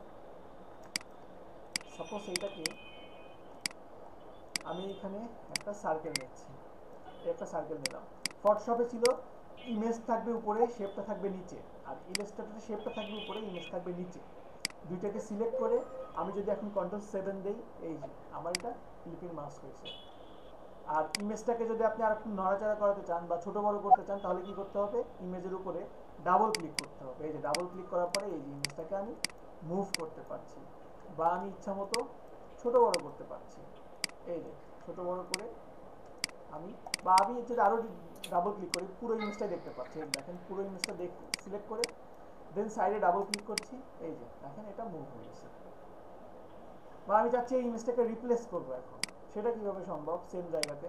সাপোজ এইটাকে আমি এখানে একটা সার্কেল নিচ্ছি, একটা সার্কেল নিলাম। ফটোশপে ছিল ইমেজ থাকবে উপরে, শেপটা থাকবে নিচে, আর ইলাস্ট্রেটরে শেপটা থাকবে উপরে, ইমেজ থাকবে নিচে। দুইটাকে সিলেক্ট করে আমি যদি এখন Ctrl+7 দেই, এই যে আমার এটা ক্লিপিং মাস্ক হয়েছে। আর ইমেজটাকে যদি আপনি আর একটু নড়াচড়া করাতে চান বা ছোট বড় করতে চান, তাহলে কি করতে হবে? ইমেজের উপরে ডাবল ক্লিক করতে হবে। এই যে ডাবল ক্লিক করার পরে এই যে ইমেজটাকে আমি মুভ করতে পারছি, বা আমি ইচ্ছা মতো ছোট বড় করতে পারছি। এই যে ছোট বড় করে আমি, বা আমি যদি আরো ডাবল ক্লিক করি, পুরো ইমেজটাই দেখতে পাচ্ছি। দেখেন পুরো ইমেজটা সিলেক্ট করে দেন সাইডে ডাবল ক্লিক করছি, এই যে দেখেন এটা মুভ হয়ে গেছে। বা আমি চাচ্ছি এই ইমেজটাকে রিপ্লেস করবো এখন, সেটা কিভাবে সম্ভব? সেম জায়গাতে।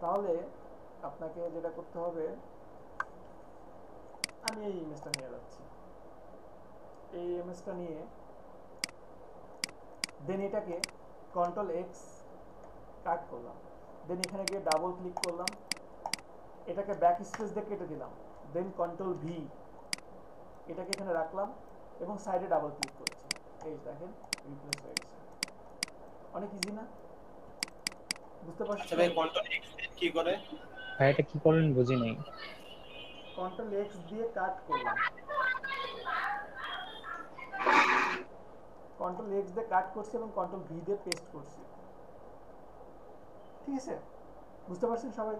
তাহলে আপনাকে যেটা করতে হবে, আমি এই ইমেজটা নিয়ে যাচ্ছি, এই ইমেজটা নিয়ে দেন এটাকে Ctrl+X কাট করলাম, দেন এখানে গিয়ে ডাবল ক্লিক করলাম, এটাকে ব্যাক স্পেস দিয়ে কেটে দিলাম, দেন Ctrl+V, এটাকে এখানে রাখলাম এবং সাইডে ডাবল ক্লিক করছি, এই দেখেন রিপ্লেস হয়ে গেছে। অনেক ইজি না? বুঝতে পারছেন? আচ্ছা ভাই, Ctrl+X কি করে? ভাই এটা কি করলেন বুঝি নাই। Ctrl+X দিয়ে কাট করলাম, Ctrl+X দিয়ে কাট করছি এবং Ctrl+V দিয়ে পেস্ট করছি। ঠিক আছে? বুঝতে পারছেন সবাই?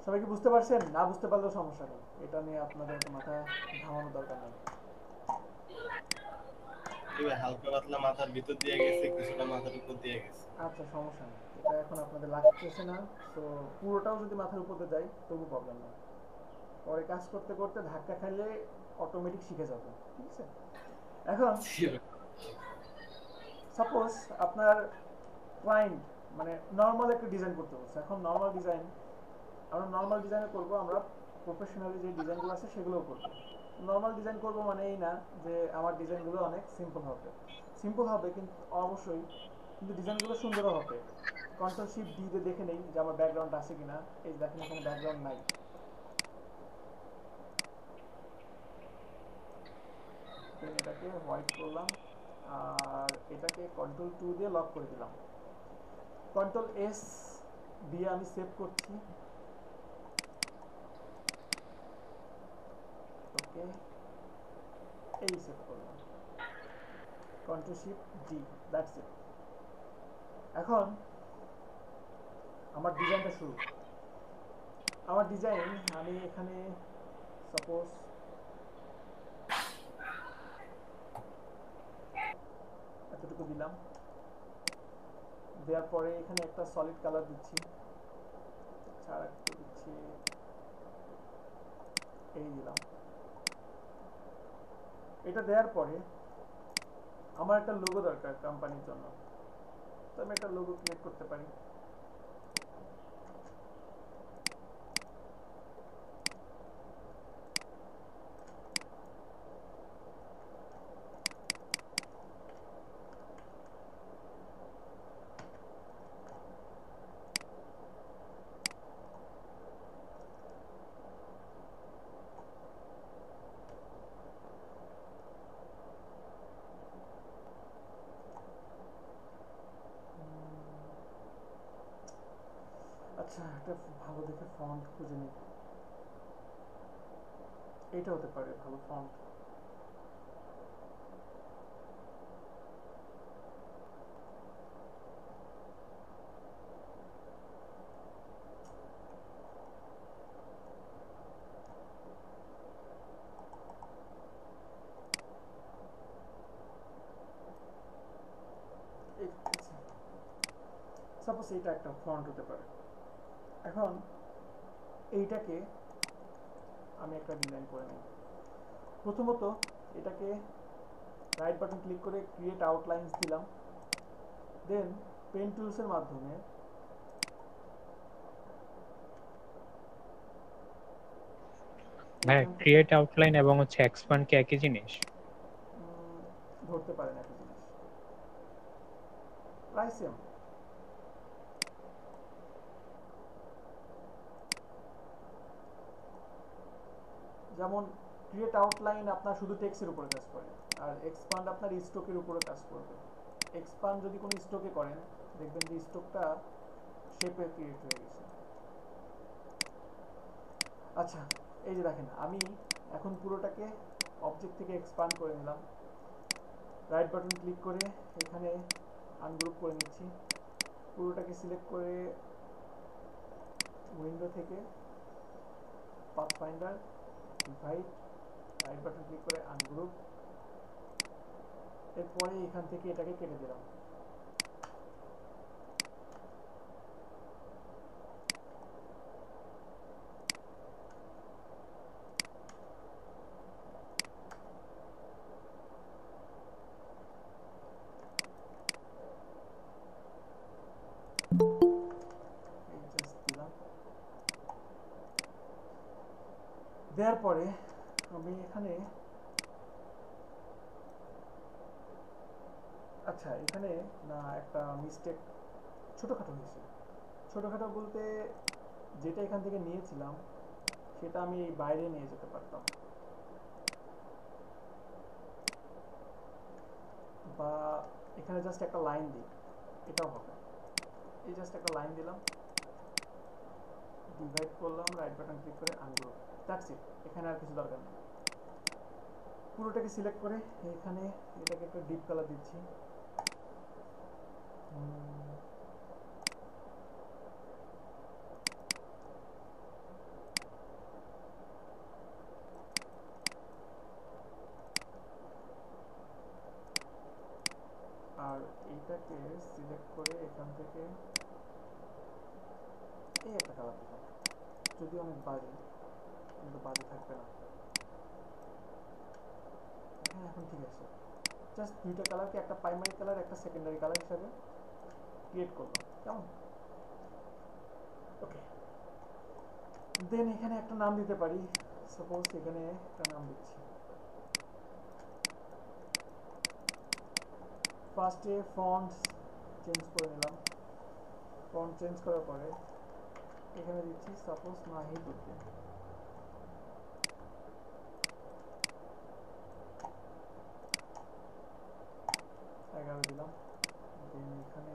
সবাই কি বুঝতে পারছেন? না বুঝতে পারলেও সমস্যা নেই, এটা নিয়ে আপনাদের তো মাথা ঘামানোর দরকার নেই। হালকা পাতলা মাথার ভিতর দিয়ে গেছে, কিছুটা মাথার উপর দিয়ে গেছে। আচ্ছা, সমস্যা নেই, এটা এখন আপনাদের লাগতেছে না, তো পুরোটাও যদি মাথার উপরে যায় তবু প্রবলেম নেই। পরে কাজ করতে করতে ধাক্কা খাইলে অটোমেটিক শিখে যাবে। ঠিক আছে? এখন সাপোজ আপনার ক্লায়েন্ট মানে নর্মাল একটা ডিজাইন করতে বলছে। এখন নর্মাল ডিজাইন, আমরা নর্মাল ডিজাইনে করব, আমরা প্রফেশনালি যে ডিজাইনগুলো আছে সেগুলোও করব। নর্মাল ডিজাইন করব মানে এই না যে আমার ডিজাইনগুলো অনেক সিম্পল হবে। সিম্পল হবে কিন্তু অবশ্যই, কিন্তু ডিজাইনগুলো সুন্দরও হবে। Ctrl+Shift দিয়ে দেখে নেই যে আমার ব্যাকগ্রাউন্ড আছে কিনা। এই দেখেন এখানে ব্যাকগ্রাউন্ড নাই, এটাকে হোয়াইট করলাম আর এটাকে Ctrl+2 দিয়ে লক করে দিলাম। Ctrl+S দিয়ে আমি সেভ করছি। ওকে, এই সেভ করলাম। Control shift D, that's it. এখন আমার ডিজাইনটা শুরু। আমার ডিজাইন আমি এখানে সাপোজ এতটুকু দিলাম, দেওয়ার পরে এখানে একটা সলিড কালার দিচ্ছি, আর একটু দিচ্ছি, এই দিলাম। এটা দেওয়ার পরে আমার একটা লোগো দরকার কোম্পানির জন্য, তো আমি একটা লোগো ক্রিয়েট করতে পারি। আচ্ছা, একটা ভালো দেখে ফন্ট খুঁজে নিই। এটা হতে পারে ভালো ফন্ট। সাপোজ এইটা একটা ফন্ট হতে পারে। এখন এইটাকে আমি একটা ডিজাইন করে নিই। প্রথমত এটাকে রাইট বাটন ক্লিক করে ক্রিয়েট আউটলাইন্স দিলাম, দেন পেন টুলসের মাধ্যমে হ্যাঁ, ক্রিয়েট আউটলাইন এবং হচ্ছে এক্সপ্যান্ড কি একই জিনিস? ধরতে পারেন একটা জিনিস, প্রায় সেম। যেমন ক্রিয়েট আউটলাইন আপনার শুধু টেক্সটের উপরে কাজ করে, আর এক্সপান্ড আপনার স্টকের উপরে কাজ করবে। এক্সপান্ড যদি কোনো স্টকে করেন, দেখবেন যে স্টকটা শেপে ক্রিয়েট হয়ে গেছে। আচ্ছা, এই যে দেখেন আমি এখন পুরোটাকে অবজেক্ট থেকে এক্সপান্ড করে নিলাম। রাইট বাটন ক্লিক করে এখানে আনগ্রুপ করে নিচ্ছি, পুরোটাকে সিলেক্ট করে উইন্ডো থেকে pathfinder divide, right button click করে আনগ্রুপ, এরপরে এখান থেকে এটাকে কেটে দিলাম। দেওয়ার পরে আমি এখানে আচ্ছা এখানে না একটা মিস্টেক ছোটখাটো হয়েছে। ছোটখাটো বলতে যেটা এখান থেকে নিয়েছিলাম সেটা আমি বাইরে নিয়ে যেতে পারতাম, বা এখানে জাস্ট একটা লাইন দিই, এটাও হবে। এই জাস্ট একটা লাইন দিলাম, ডিভাইড করলাম, রাইট বাটন ক্লিক করে আনগ্রুপ, দ্যাটস ইট। এখানে আর কিছু দরকার নেই। পুরোটাকে সিলেক্ট করে এখানে এটাকে একটা ডিপ কালার দিচ্ছি, আর এইটাকে সিলেক্ট করে এখান থেকে এই একটা কালার দিলাম, যদি অনেক বাজে, কিন্তু বাজে থাকবে না। হ্যাঁ, এখন ঠিক আছে। জাস্ট দুইটা কালারকে একটা প্রাইমারি কালার একটা সেকেন্ডারি কালার হিসাবে ক্রিয়েট করলাম, কেমন? ওকে, দেন এখানে একটা নাম দিতে পারি। সাপোজ এখানে একটা নাম দিচ্ছি, ফার্স্টে ফন্ট চেঞ্জ করে নিলাম। ফন্ট চেঞ্জ করার পরে এখানে দিচ্ছি সাপোজ নাহিদউদ্দিন, দিলাম। দেন এখানে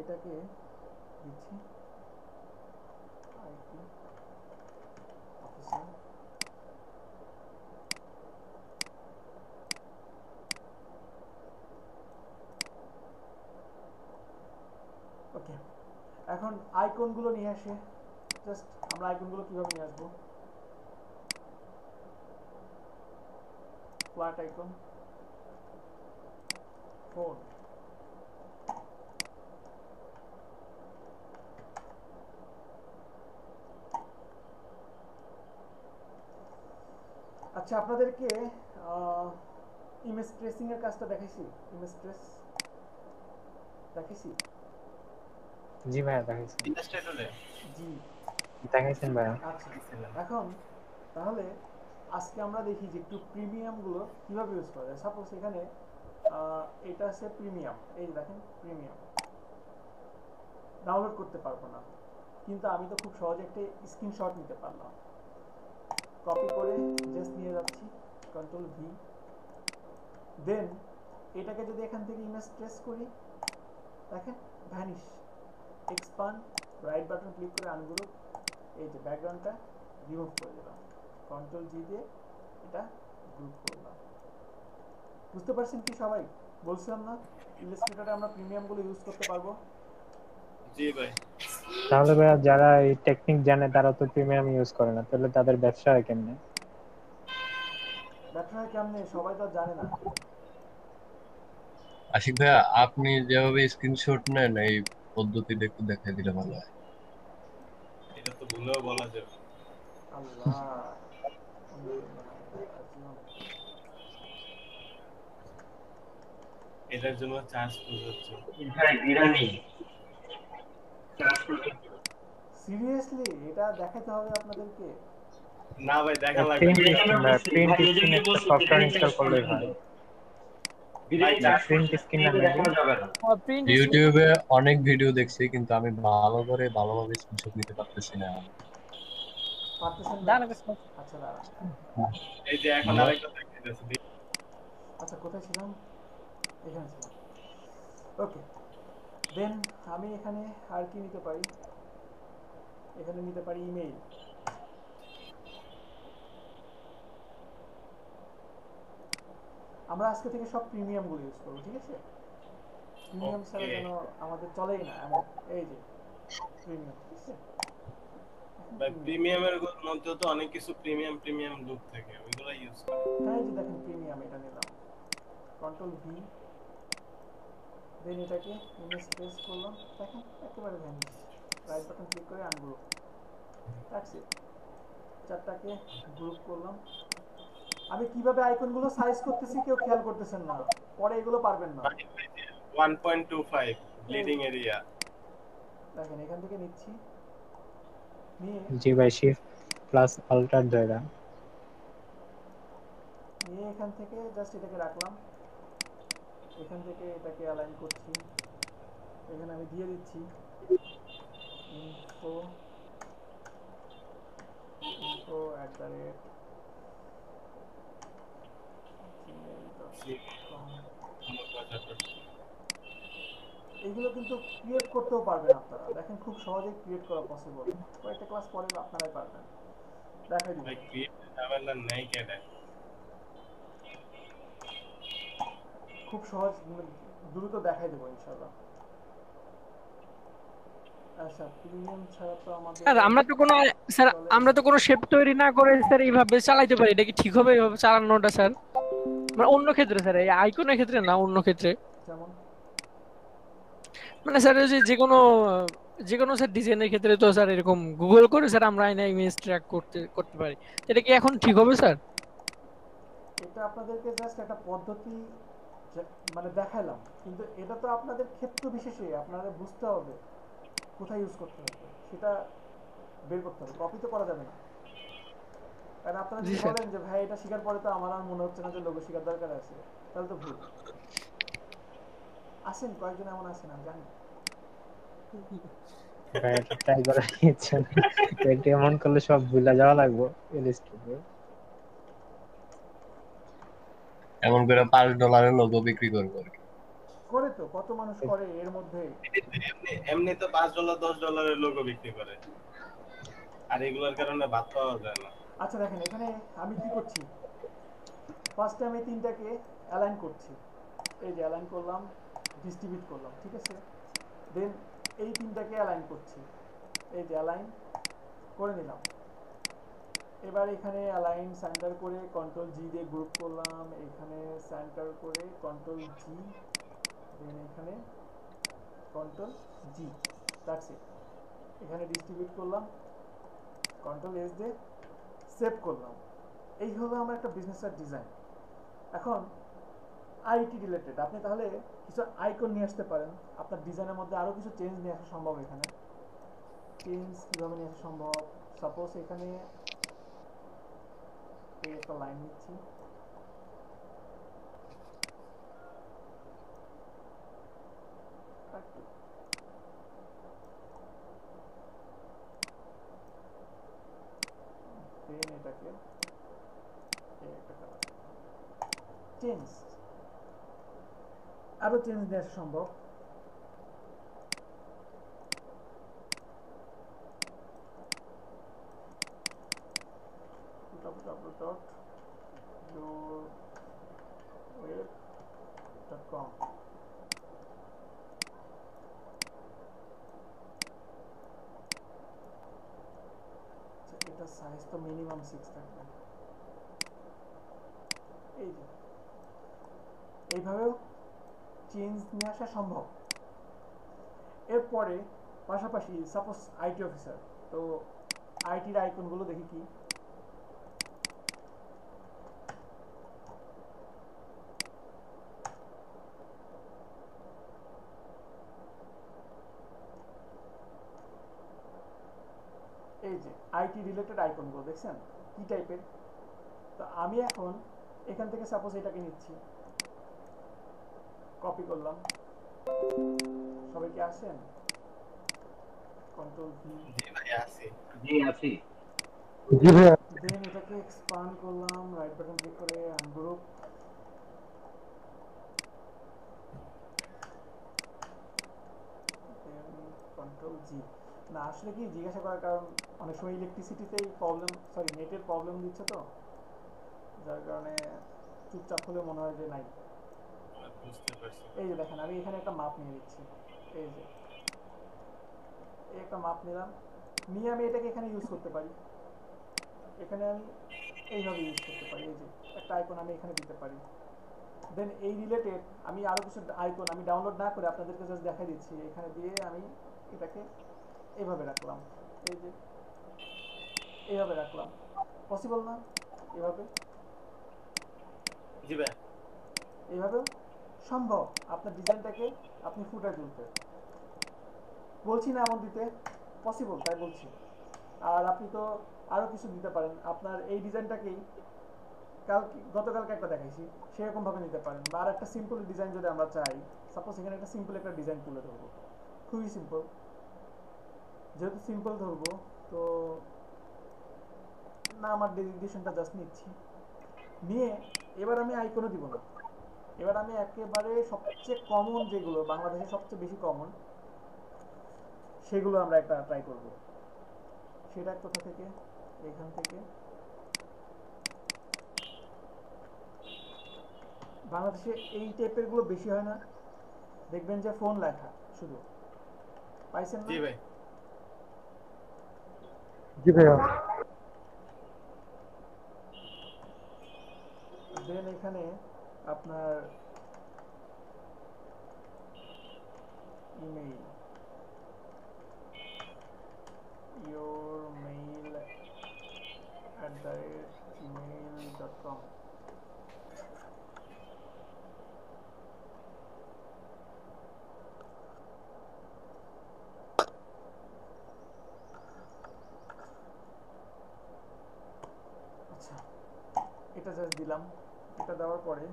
এটাকে দিচ্ছি আইটি অফিসার, ওকে, এখন আইকনগুলো নিয়ে আসি। জাস্ট আমরা আইকনগুলো কিভাবে নিয়ে আসবো? ফ্ল্যাট আইকন, ফোন, আচ্ছা আপনাদেরকে ইমেজ ট্রেসিং এর কাজটা দেখাইছি। ইমেজ ট্রেস দেখাইছি? জি ভাইয়া দেখাইছেন। জি দেখাইছেন ভাইয়া। আচ্ছা, এখন তাহলে আজকে আমরা দেখি যে একটু প্রিমিয়াম গুলো কিভাবে ইউজ করা যায়। সাপোজ এখানে এটা আছে প্রিমিয়াম, এই দেখেন প্রিমিয়াম ডাউনলোড করতে পারবো না, কিন্তু আমি তো খুব সহজে একটা স্ক্রিনশট নিতে পারলাম। কপি করে জাস্ট নিয়ে যাচ্ছি, কন্ট্রোল ভি। দেন এটাকে যদি এখান থেকে ইমেজ ট্রেস করি, দেখেন vanish, expand, right button click করে আনগ্রুপ, এই যে ব্যাকগ্রাউন্ডটা রিমুভ করে দিলাম, কন্ট্রোল জি দিয়ে এটা গ্রুপ করলাম। বুঝতে পারছেন কি সবাই? বলছিলাম না ইলাস্ট্রেটরে আমরা প্রিমিয়াম গুলো ইউজ করতে পারবো। জি ভাই। তাহলে ভাইয়া যারা এই টেকনিক জানে তারা তো প্রিমিয়াম ইউজ করে না, তাহলে তাদের ব্যবসা হয় কেমনে? ব্যবসা হয় কেমনে সবাই তো জানে না। আশিক ভাইয়া, আপনি যেভাবে স্ক্রিনশট নেন এই পদ্ধতিটা একটু দেখাই দিলে ভালো হয়। এটা তো ভুলেও বলা যাবে। আল্লাহ, এটার জন্য চার্জ প্রযোজ্য। ভাই বিরানি সিরিয়াসলি এটা দেখাতে হবে আপনাদেরকে? না ভাই দেখা লাগবে প্রিন্ট স্ক্রিন ভাই, প্রিন্ট স্ক্রিন একটা সফটওয়্যার ইনস্টল করলেই হয়। প্রিন্ট স্ক্রিন না মেবি ইউটিউবে অনেক ভিডিও দেখছি, কিন্তু আমি ভালোভাবে স্ক্রিনশট নিতে পারতেছি না। পারতেছেন না? আচ্ছা দাঁড়ান, এই যে এখন আরেকটা দেখাইতেছে। আচ্ছা কোথায় ছিলাম? এখানে ছিলাম। ওকে, দেন আমি এখানে আর কি নিতে পারি? এখানে নিতে পারি ইমেইল। আমরা আজকে থেকে সব প্রিমিয়াম গুলো ইউজ করবো, ঠিক আছে? প্রিমিয়াম ছাড়া যেন আমাদের চলেই না এমন। এই যে প্রিমিয়াম, ঠিক আছে? ভাই প্রিমিয়ামের মধ্যে তো অনেক কিছু প্রিমিয়াম লুক থাকে, ওইগুলো ইউজ করি। হ্যাঁ, এই যে দেখেন প্রিমিয়াম, এটা নিলাম, কন্ট্রোল ভি। দেন এটাকে ইমেজ ট্রেস করলাম, দেখেন একেবারে ভ্যানিশ, রাইট বাটন ক্লিক করে আনগ্রুপ, দ্যাটস ইট। চারটাকে গ্রুপ করলাম। আমি কিভাবে আইকনগুলো সাইজ করতেছি কেউ খেয়াল করতেছেন না, পরে এগুলো পারবেন না। 1.25 ব্লিডিং এরিয়া দেখেন এখান থেকে নিচ্ছি, নিয়ে জি ভাই শিফট প্লাস অল্টার ধরে নিয়ে এখান থেকে জাস্ট এটাকে রাখলাম, এখান থেকে এটাকে অ্যালাইন করছি, এখানে আমি দিয়ে দিচ্ছি info @gmail.com। এগুলো কিন্তু ক্রিয়েট করতেও পারবেন আপনারা, দেখেন খুব সহজে ক্রিয়েট করা পসিবল। কয়েকটা ক্লাস পরে আপনারাই পারবেন, দেখাই দিই। ভাই ক্রিয়েট ঝামেলা নাই কেডা, খুব সহজ, দ্রুত দেখাই দেবো ইনশাআল্লাহ। আচ্ছা, প্রিমিয়াম ছাড়া তো আমাদের স্যার আমরা তো কোনো শেপ তৈরি না করে স্যার এইভাবে চালাইতে পারি, এটা কি ঠিক হবে এইভাবে চালানোটা স্যার? মানে অন্য ক্ষেত্রে স্যার, এই আইকনের ক্ষেত্রে না, অন্য ক্ষেত্রে। যেমন মানে স্যার ওই যে যে কোনো স্যার ডিজাইনের ক্ষেত্রে তো স্যার এরকম গুগল করে স্যার আমরা আইনা ইমেজ ট্র্যাক করতে পারি, এটা কি এখন ঠিক হবে স্যার? এটা আপনাদেরকে জাস্ট একটা পদ্ধতি মানে দেখাইলাম, কিন্তু এটা তো আপনাদের ক্ষেত্র বিশেষে আপনাদের বুঝতে হবে কোথায় ইউজ করতে হবে, সেটা বের করতে হবে, কপি তো করা যাবে না। কারণ আপনারা যদি বলেন যে ভাই এটা শেখার পরে তো আমার আর মনে হচ্ছে না যে লোগো শেখার দরকার আছে, তাহলে তো ভুল। আসেন কয়েকজন এমন আছেন আমি জানি, ট্রাই করা ইচ্ছা এটা এমন করলে সব ভুলে যাওয়া লাগবে। এমন করে $5 লোগো বিক্রি করবো আর কি। করে তো কত মানুষ করে এর মধ্যে। এমনি তো $5 $10 লোগো বিক্রি করে, আর এগুলোর কারণে ভাত পাওয়া যায় না। আচ্ছা দেখেন এখানে আমি কি করছি, ফার্স্টে আমি তিনটাকে অ্যালাইন করছি, এই যে অ্যালাইন করলাম, ডিস্ট্রিবিউট করলাম, ঠিক আছে? দেন এই তিনটাকে অ্যালাইন করছি, এই যে অ্যালাইন করে নিলাম। এবার এখানে অ্যালাইন সেন্টার করে কন্ট্রোল জি দিয়ে গ্রুপ করলাম, এখানে সেন্টার করে কন্ট্রোল জি, দেন এখানে কন্ট্রোল জি, দ্যাটস ইট। এখানে ডিস্ট্রিবিউট করলাম, কন্ট্রোল এস দিয়ে সেভ করলাম। এই হলো আমার একটা বিজনেসের ডিজাইন। এখন আইটি রিলেটেড আপনি তাহলে কিছু আইকন নিয়ে আসতে পারেন, আপনার ডিজাইনের মধ্যে আরও কিছু চেঞ্জ নিয়ে আসা সম্ভব। এখানে চেঞ্জ কীভাবে নিয়ে আসা সম্ভব, সাপোজ এখানে এই একটা লাইন নিচ্ছি, দেন এটাকে চেঞ্জ, আরো চেঞ্জ নিয়ে আসা সম্ভব। www.yourweb.com এটা সাইজ তো মিনিমাম 6 থাকবে। এই যে এইভাবেও চেঞ্জ নিয়ে আসা সম্ভব। এরপরে পাশাপাশি সাপোজ আইটি অফিসার, তো আইটির আইকনগুলো দেখি কি। এই যে আইটি রিলেটেড আইকনগুলো দেখছেন কি টাইপের। তো আমি এখন এখান থেকে সাপোজ এটাকে নিচ্ছি, কপি করলাম। সবাই কি আছেন? Control V. জি ভাই আছি। জি আছি। জি ভাই। দেন এটাকে এক্সপান্ড করলাম, রাইট বাটন ক্লিক করে আনগ্রুপ। দেন কন্ট্রোল জি। না আসলে কি জিজ্ঞাসা করার কারণ অনেক সময় ইলেকট্রিসিটিতেই প্রবলেম, সরি নেটের প্রবলেম দিচ্ছে, তো যার কারণে চুপচাপ হলে মনে হয় যে নাই। এই যে দেখেন আমি এখানে একটা মাপ নিয়ে নিচ্ছি, এই যে এই একটা মাপ নিলাম, নিয়ে আমি এটাকে এখানে ইউজ করতে পারি। এখানে আমি এইভাবে ইউজ করতে পারি, এই যে একটা আইকন আমি এখানে দিতে পারি। দেন এই রিলেটেড আমি আরও কিছু আইকন আমি ডাউনলোড না করে আপনাদেরকে জাস্ট দেখাই দিচ্ছি। এখানে দিয়ে আমি এটাকে এইভাবে রাখলাম, এই যে এইভাবে রাখলাম। পসিবল না এভাবে? জি ভাই। এইভাবেও সম্ভব আপনার ডিজাইনটাকে আপনি ফুটায় তুলতে। বলছি না এমন দিতে, পসিবল তাই বলছি। আর আপনি তো আরও কিছু দিতে পারেন, আপনার এই ডিজাইনটাকেই গতকালকে একটা দেখাইছি সেরকমভাবে নিতে পারেন। বা আর একটা সিম্পল ডিজাইন যদি আমরা চাই, সাপোজ এখানে একটা সিম্পল একটা ডিজাইন তুলে ধরবো, খুবই সিম্পল। যেহেতু সিম্পল ধরবো তো না, আমার ডেজিগনেশনটা জাস্ট নিচ্ছি, নিয়ে এবার আমি আইকনও দিব না। এবার আমি একেবারে সবচেয়ে কমন যেগুলো বাংলাদেশে সবচেয়ে বেশি কমন সেগুলো আমরা একটা ট্রাই করব। সেটা কোথা থেকে? এখান থেকে। বাংলাদেশে এই টাইপের গুলো বেশি হয় না, দেখবেন যে ফোন লেখা শুধু, পাইছেন না? জি ভাই। জি ভাইয়া। দেন এখানে আপনার ইমেইল, yourmail@gmail.com। আচ্ছা, এটা জাস্ট দিলাম। এটা দেওয়ার পরে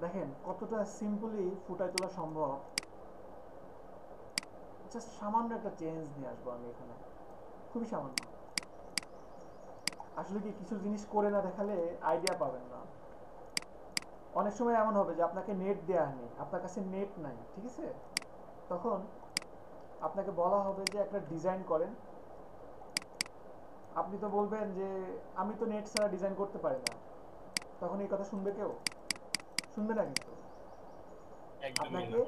দেখেন কতটা সিম্পলি ফুটায় তোলা সম্ভব। জাস্ট সামান্য একটা চেঞ্জ নিয়ে আসবো আমি এখানে, খুবই সামান্য। আসলে কি কিছু জিনিস করে না দেখালে আইডিয়া পাবেন না। অনেক সময় এমন হবে যে আপনাকে নেট দেয়া নেই, আপনার কাছে নেট নাই, ঠিক আছে? তখন আপনাকে বলা হবে যে একটা ডিজাইন করেন। আপনি তো বলবেন যে আমি তো নেট ছাড়া ডিজাইন করতে পারি না। তখন এই কথা শুনবে কেউ? শুনবে না। কিন্তু আপনাকে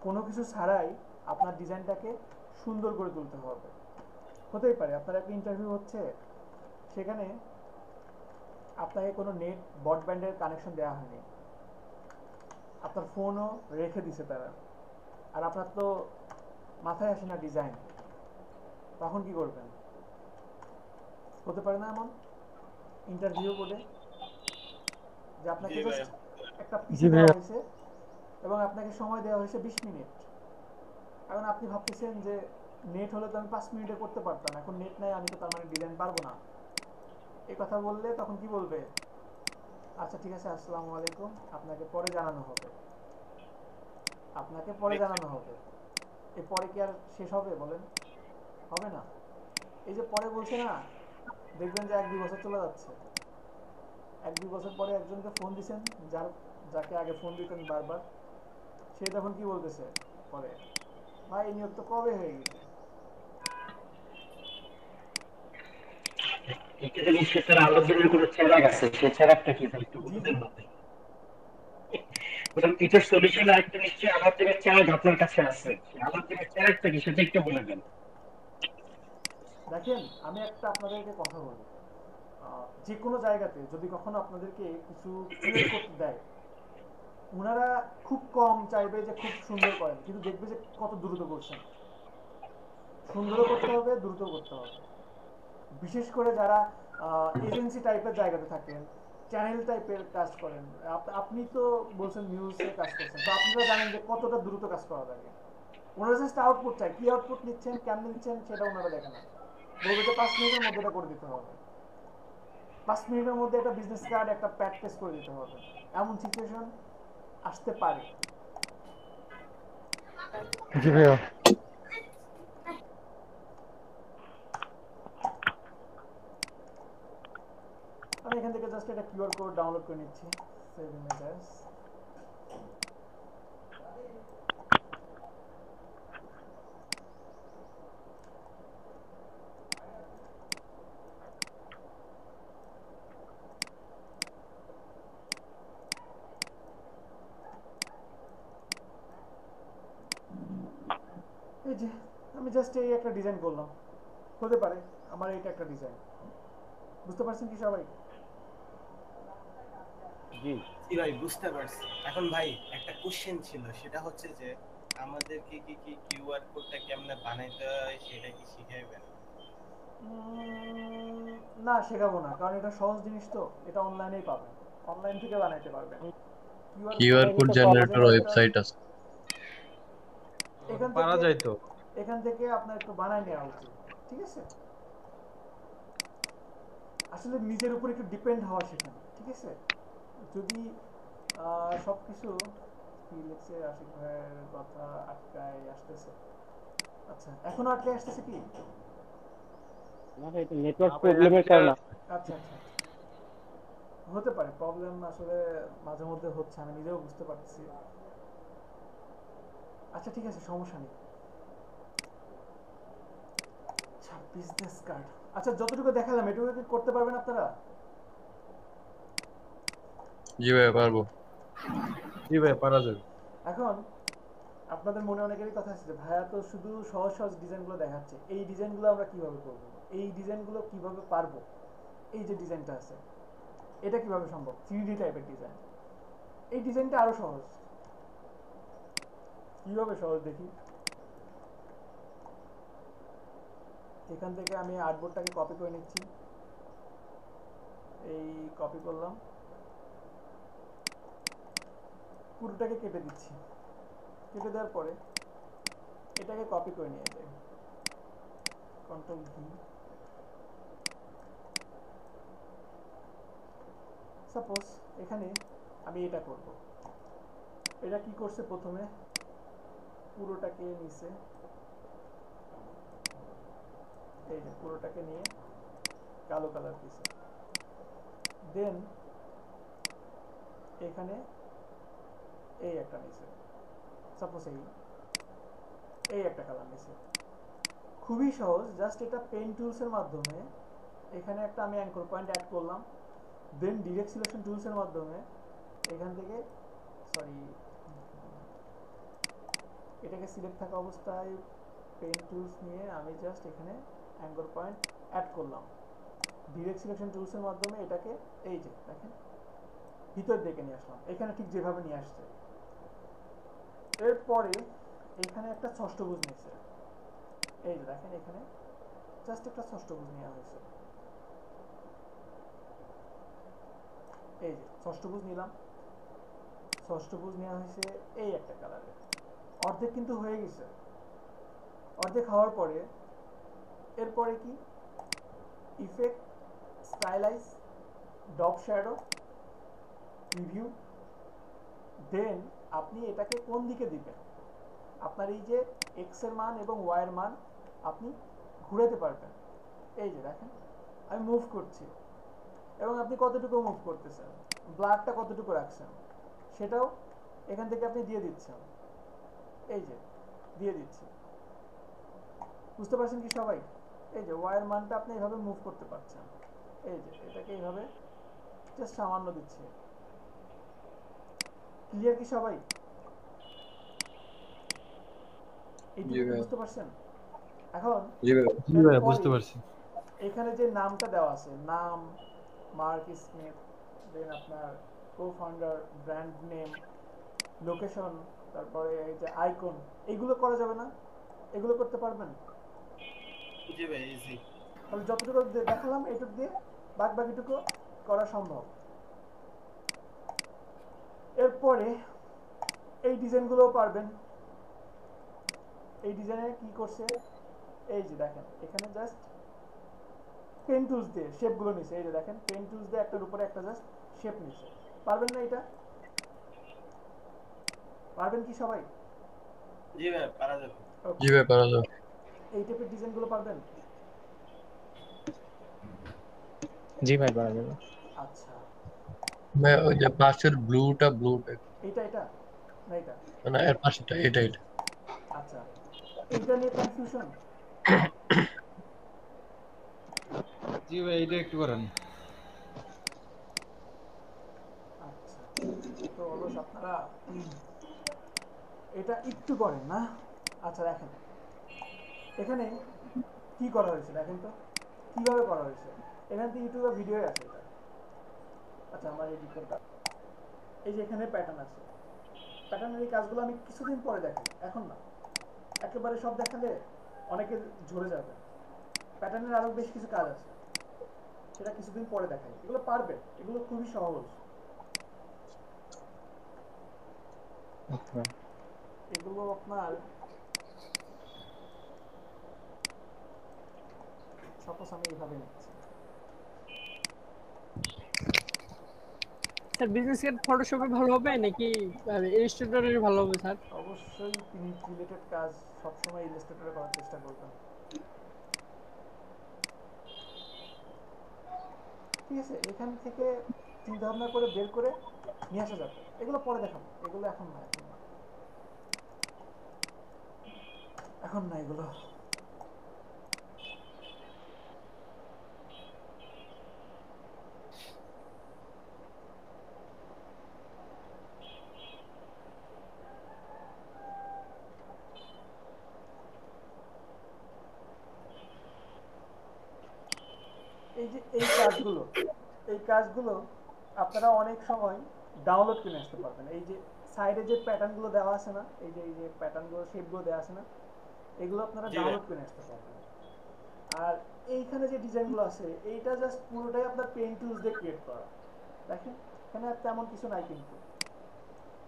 কোনো কিছু ছাড়াই আপনার ডিজাইনটাকে সুন্দর করে তুলতে হবে। হতেই পারে আপনার একটা ইন্টারভিউ হচ্ছে, সেখানে আপনাকে কোনো নেট ব্রডব্যান্ডের কানেকশন দেওয়া হয়নি, আপনার ফোনও রেখে দিছে তারা, আর আপনার তো মাথায় আসে না ডিজাইন, তখন কি করবেন? হতে পারে না এমন ইন্টারভিউ বোর্ডে যে আপনাকে জাস্ট একটা পিসি দেওয়া হয়েছে এবং আপনাকে সময় দেওয়া হয়েছে 20 মিনিট। এখন আপনি ভাবতেছেন যে নেট হলে তো আমি 5 মিনিটে করতে পারতাম, এখন নেট নাই, আমি তো তার মানে ডিজাইন পারবো না। এই কথা বললে তখন কি বলবে? আচ্ছা ঠিক আছে, আসসালামু আলাইকুম, আপনাকে পরে জানানো হবে, আপনাকে পরে জানানো হবে। এরপরে কি আর শেষ হবে বলেন? হবে না। এই যে পরে বলছে না, দেখবেন যে 1-2 বছর চলে যাচ্ছে, 1-2 বছর পরে একজনকে ফোন দিছেন, যাকে আগে ফোন দিতেন বারবার, সে তখন কি বলতেছে পরে, ভাই এই নিয়োগ তো কবে হয়ে গেছে। আলোচনার কোনো চেরাগ আছে, সেই চেরাগটা কি একটু বলে দেন না? এটার সলিউশন আরেকটা নিশ্চয়ই আলোচনার চেরাগ আপনার কাছে আছে, আলোচনার চেরাগটা কি সেটা একটু বলে দেন। দেখেন, আমি একটা আপনাদেরকে কথা বলি, যে কোনো জায়গাতে যদি কখনো আপনাদেরকে কিছু ক্রিয়েট করতে দেয়, ওনারা খুব কম চাইবে যে খুব সুন্দর করেন, কিন্তু দেখবে যে কত দ্রুত করছেন। সুন্দরও করতে হবে, দ্রুত করতে হবে। বিশেষ করে যারা এজেন্সি টাইপের জায়গাতে থাকেন, চ্যানেল টাইপের কাজ করেন, আপনি তো বলছেন নিউজে কাজ করছেন, তো আপনারা জানেন যে কতটা দ্রুত কাজ করা লাগে। ওনারা জাস্ট আউটপুট চায়, কি আউটপুট নিচ্ছেন, কেমন নিচ্ছেন সেটা ওনারা দেখে না, বলবে যে 5 মিনিটের মধ্যে এটা করে দিতে হবে, 5 মিনিটের মধ্যে একটা বিজনেস কার্ড, একটা প্যাড টেস্ট করে দিতে হবে। এমন সিচুয়েশন আসতে পারে। জি ভাইয়া। আমি এখান থেকে জাস্ট একটা কিউআর কোড ডাউনলোড করে নিচ্ছি, সেভ ইমেজ। এই যে আমি জাস্ট এই একটা ডিজাইন করলাম, হতে পারে আমার এইটা একটা ডিজাইন। বুঝতে পারছেন কি সবাই? জি জি ভাই, বুঝতে পারছি। এখন ভাই একটা কোশ্চেন ছিল, সেটা হচ্ছে যে আমাদেরকে কি কিউআর কোডটা কেমনে বানাইতে হয় সেটা কি শিখাইবেন? না, শেখাবো না, কারণ এটা সহজ জিনিস, তো এটা অনলাইনেই পাবেন, অনলাইন থেকে বানাইতে পারবেন। কিউআর কোড জেনারেটর ওয়েবসাইট আছে, পারা যায় তো, এখান থেকে আপনার একটু বানাই নেওয়া উচিত, ঠিক আছে? আসলে নিজের উপর একটু ডিপেন্ড হওয়া শেখেন, ঠিক আছে? যদি সবকিছু কি লিখছে, আশিক ভাইয়ের কথা আটকায় আসতেছে। আচ্ছা, এখনো আটকায় আসতেছে কি? না ভাই, এটা নেটওয়ার্ক প্রবলেমের কারণে। আচ্ছা আচ্ছা, হতে পারে প্রবলেম, আসলে মাঝে মধ্যে হচ্ছে, আমি নিজেও বুঝতে পারছি। আচ্ছা ঠিক আছে, সমস্যা নেই। আচ্ছা, বিজনেস কার্ড, আচ্ছা যতটুকু দেখালাম এটুকু কি করতে পারবেন আপনারা? জি ভাই পারবো। জি ভাই পারা যাবে। এখন আপনাদের মনে অনেকেরই কথা আছে যে ভাইয়া তো শুধু সহজ সহজ ডিজাইনগুলো দেখাচ্ছে, এই ডিজাইনগুলো আমরা কিভাবে করব, এই ডিজাইনগুলো কিভাবে পারবো? এই যে ডিজাইনটা আছে, এটা কিভাবে সম্ভব? 3D টাইপের ডিজাইন, এই ডিজাইনটা আরো সহজ। কিভাবে সহজ দেখি। এখান থেকে আমি আর্টবোর্ডটাকে কপি করে নিচ্ছি, এই কপি করলাম, পুরোটাকে কেটে দিচ্ছি, কেটে দেওয়ার পরে এটাকে কপি করে নিয়ে যাই, কন্ট্রোল ভি। সাপোজ এখানে আমি এটা করব, এটা কি করছে, প্রথমে পুরোটাকে নিচে, এই যে পুরোটাকে নিয়ে কালো কালার দিছে, দেন এখানে এই একটা নিচে, সাপোজ এই একটা কালার নিচে। খুবই সহজ, জাস্ট এটা পেন টুলসের মাধ্যমে এখানে একটা আমি অ্যাঙ্কর পয়েন্ট অ্যাড করলাম, দেন ডিরেক্ট সিলেকশন টুলসের মাধ্যমে এখান থেকে এটাকে সিলেক্ট থাকা অবস্থায় পেন টুলস নিয়ে আমি জাস্ট এখানে অ্যাঙ্গল পয়েন্ট অ্যাড করলাম। ডিরেক্ট সিলেকশন টুলসের মাধ্যমে এটাকে এই যে দেখেন ভিতর দিকে নিয়ে আসলাম, এখানে ঠিক যেভাবে নিয়ে আসছে। এরপরে এখানে একটা ষষ্ঠভুজ নিয়েছে, এই যে দেখেন এখানে জাস্ট একটা ষষ্ঠভুজ নেওয়া হয়েছে। এই যে ষষ্ঠভুজ নিলাম, ষষ্ঠভুজ নেওয়া হয়েছে এই একটা কালারে। অর্ধেক কিন্তু হয়ে গেছে। অর্ধেক হওয়ার পরে এরপরে কি effect, stylize, drop shadow, preview, then আপনি এটাকে কোন দিকে দিবেন, আপনার এই যে এক্স এর মান এবং ওয়াই এর মান আপনি ঘুরাতে পারবেন। এই যে দেখেন আমি মুভ করছি এবং আপনি কতটুকু মুভ করতেছেন, ব্লাডটা কতটুকু রাখছেন সেটাও এখান থেকে আপনি দিয়ে দিচ্ছেন। এই যে দিয়ে দিচ্ছি, বুঝতে পারছেন কি সবাই? এই যে ওয়াই এর মানটা আপনি এইভাবে মুভ করতে পারছেন। এই যে এটাকে এইভাবে জাস্ট সামান্য দিচ্ছি। ক্লিয়ার কি সবাই? এইটুকু বুঝতে পারছেন? এখন জি ভাই বুঝতে পারছি। এখানে যে নামটা দেওয়া আছে, নাম মার্ক স্মিথ, দেন আপনার কো-ফাউন্ডার, ব্র্যান্ড নেম, লোকেশন, তারপরে এই যে আইকন, এগুলো করা যাবে না? এগুলো করতে পারবেন? জি ভাই ইজি। তাহলে যতটুকু দেখালাম এইটুকু দিয়ে বাকিটুকু করা সম্ভব। এরপরে এই ডিজাইনগুলোও পারবেন। এই ডিজাইনে কি করছে, এই যে দেখেন এখানে জাস্ট পেন টুলস দিয়ে শেপগুলো নিছে। এই যে দেখেন পেন টুলস দিয়ে একটার উপরে একটা জাস্ট শেপ নিছে। পারবেন না এটা? পারবেন কি সবাই? জি ভাই পারা যাবে। জি ভাই পারা যাবে। এই টাইপের ডিজাইনগুলো পারবেন? জি ভাই পারা যাবে। আচ্ছা ভাই ওই যে পাশের ব্লুটা এটা না এটা না এর পাশেটা এটা। আচ্ছা এইটা নিয়ে কনফিউশন? জি ভাই এটা একটু করেন। আচ্ছা তো অলস আপনারা এটা একটু করেন না। আচ্ছা দেখেন এখানে কি করা হয়েছে, দেখেন তো কিভাবে করা হয়েছে। এখান থেকে ইউটিউবে ভিডিও আছে এটা। আচ্ছা আমার এই ডিটেলটা, এই যে এখানে প্যাটার্ন আছে, প্যাটার্নের এই কাজগুলো আমি কিছুদিন পরে দেখাই, এখন না। একেবারে সব দেখালে অনেকে ঝরে যাবে। প্যাটার্নের আরো বেশ কিছু কাজ আছে, সেটা কিছুদিন পরে দেখাই। এগুলো পারবেন, এগুলো খুবই সহজ। এগুলো আপনার সাপোজ আমি এইভাবে নিচ্ছি। স্যার বিজনেস কার্ড ফটোশপে ভালো হবে নাকি ইলাস্ট্রেটরে ভালো হবে স্যার? অবশ্যই প্রিন্ট রিলেটেড কাজ সবসময় ইলাস্ট্রেটরে করার চেষ্টা করবেন। ঠিক আছে, এখান থেকে চিন্তা ভাবনা করে বের করে নিয়ে আসা যাবে। এগুলো পরে দেখাবো, এগুলো এখন না, এখন না এগুলো। এই যে এই কাজগুলো আপনারা অনেক সময় ডাউনলোড করে আসতে পারবেন। এই যে সাইডে যে প্যাটার্নগুলো দেওয়া আছে না, এই যে প্যাটার্নগুলো শেপগুলো দেওয়া আছে না, এগুলো আপনারা ডাউনলোড করে আসতে পারবেন। আর এইখানে যে ডিজাইনগুলো আছে এইটা জাস্ট পুরোটাই আপনার পেন টুলস দিয়ে ক্রিয়েট করা। দেখেন এখানে আর তেমন কিছু নাই, কিন্তু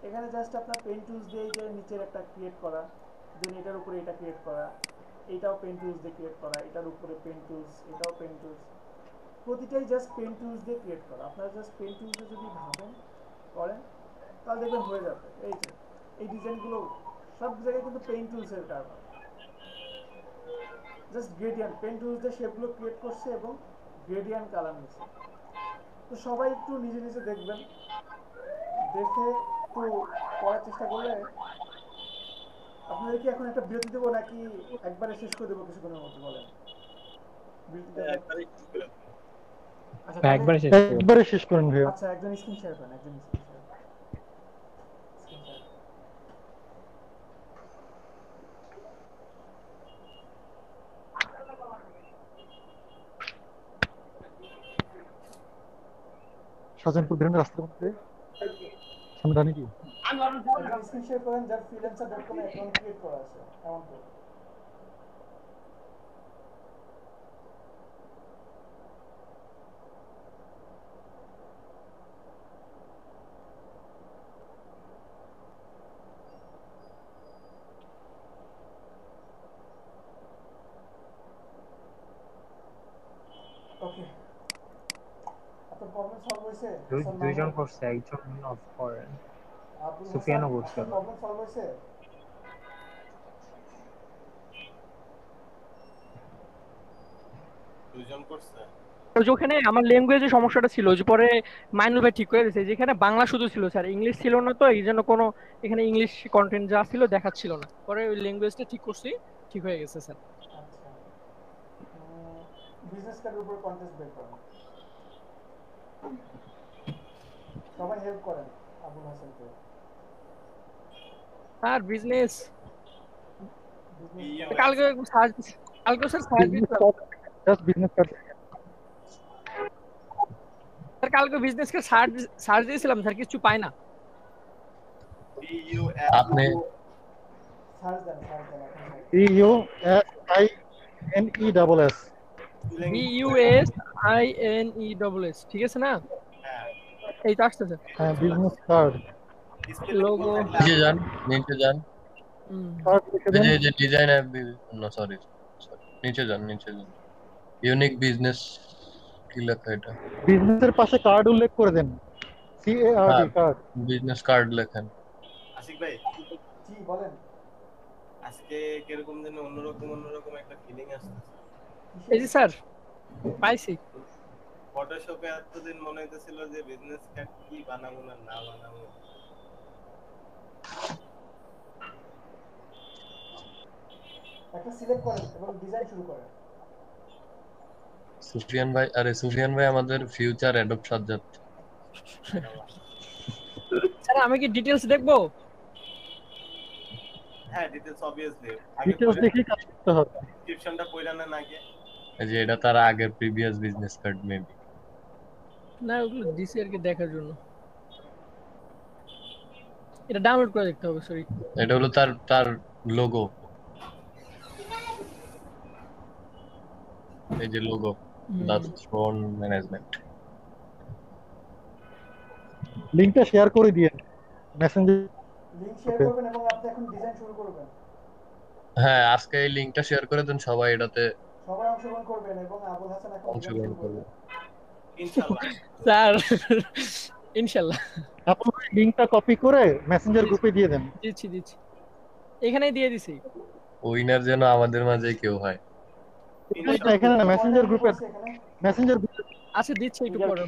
এখানে জাস্ট আপনার পেন টুলস দিয়ে এই যে নিচের একটা ক্রিয়েট করা, দেন এটার উপরে এটা ক্রিয়েট করা, এটাও পেন টুলস দিয়ে ক্রিয়েট করা, এটার উপরে পেন টুলস, এটাও পেন টুলস, প্রতিটাই জাস্ট পেন টুলস দিয়ে ক্রিয়েট করা। আপনারা জাস্ট পেন টুলস দিয়ে যদি ভাবেন করেন তাহলে দেখবেন হয়ে যাবে। এই যে এই ডিজাইনগুলো সব জায়গায় কিন্তু পেন টুলসের কারণে জাস্ট গ্রেডিয়েন্ট পেন টুলস দিয়ে শেপগুলো ক্রিয়েট করছে এবং গ্রেডিয়েন্ট কালার নিচ্ছে। তো সবাই একটু নিজে নিজে দেখবেন, দেখে একটু করার চেষ্টা করলে। আপনাদের কি এখন একটা বিরতি দেবো নাকি একবারে শেষ করে দেবো কিছুক্ষণের মধ্যে? বলেন একবারে শেষ করুন ভাই। আচ্ছা একজন স্ক্রিন শেয়ার করেন, একজন স্ক্রিন শেয়ার। শাহজাহানপুর বেরোনোর রাস্তার মধ্যে সামনে ডানে কি একজন স্ক্রিন শেয়ার করেন যার freelancer.com এ অ্যাকাউন্ট ক্রিয়েট করা আছে এমন কেউ। ওকে, আপনার প্রবলেম সলভ হয়েছে? দুইজন করছে, একজন অফ করেন, আব্দুল হাসান, সুফিয়ানও করছে। আপনার প্রবলেম সলভ হয়েছে? দুইজন করছে। ওই যে ওখানে আমার ল্যাঙ্গুয়েজের সমস্যাটা ছিল, যে পরে মাইনুল ভাই ঠিক করে দিয়েছে, যেখানে বাংলা শুধু ছিল স্যার, ইংলিশ ছিল না, তো এই জন্য কোনো এখানে ইংলিশ কন্টেন্ট যা ছিল দেখাচ্ছিল না, পরে ওই ল্যাঙ্গুয়েজটা ঠিক করছি, ঠিক হয়ে গেছে স্যার। আচ্ছা, বিজনেস কার্ডের উপর কন্টেস্ট বের করেন, সবাই হেল্প করেন আবুল হাসানকে। স্যার বিজনেস কালকে sir service just business card sir, কালকে বিজনেস কে সার্চ দিয়েছিলাম স্যার, কিছু পাই না। আপনি সার্চ দেন BUSINESS BUSINESS, ঠিক আছে না? এই তো আসতেছে। হ্যাঁ, বিজনেস কার্ড লোগো নিচে যান, নিচে যান। কার্ড লিখে দেন। এই যে ডিজাইন না সরি নিচে যান, নিচে যান। ইউনিক বিজনেস কি লেখা এটা? বিজনেসের পাশে কার্ড উল্লেখ করে দেন, CARD কার্ড। বিজনেস কার্ড লেখেন। আশিক ভাই, জি বলেন। আজকে কিরকম যেন অন্যরকম একটা ফিলিং আসছে। এই যে স্যার পাইছি। ফটোশপে এতদিন মনে হইতেছিল যে বিজনেস কার্ড কি বানাবো না বানাবো। একটা সিলেক্ট করেন এবং ডিজাইন শুরু করেন। সুফিয়ান ভাই আমাদের ফিউচার অ্যাডপ্ট সাজ্জাদ। স্যার আমি কি ডিটেইলস দেখবো? হ্যাঁ, ডিটেইলস অবভিয়াসলি ডিটেইলস দেখে কাজ করতে হবে। ডেসক্রিপশনটা পড়া না আগে। এই যে এটা তার আগের প্রিভিয়াস বিজনেস কার্ড মেবি। না, ওগুলো দিছি আর কি দেখার জন্য। এটা ডাউনলোড করে দেখতে হবে, সরি। এটা হলো তার লোগো, এই যে লোগো, দ্যাটস ফ্রন ম্যানেজমেন্ট। লিংকটা শেয়ার করে দিয়েন মেসেঞ্জার। লিংক শেয়ার করবেন এবং আপনি এখন ডিজাইন শুরু করবেন। হ্যাঁ, আজকে এই লিংকটা শেয়ার করে দেন, সবাই এটাতে সবাই অংশগ্রহণ করবেন এবং আবুল হাসান এখন অংশগ্রহণ করবে ইনশাআল্লাহ। স্যার ইনশাআল্লাহ। আপনি লিংকটা কপি করে মেসেঞ্জার গ্রুপে দিয়ে দেন। দিচ্ছি এখানেই দিয়ে দিছি। উইনার যেন আমাদের মাঝে কেউ হয়। এখানে না, মেসেঞ্জার গ্রুপে, মেসেঞ্জার গ্রুপে আচ্ছা দিচ্ছি একটু পরে।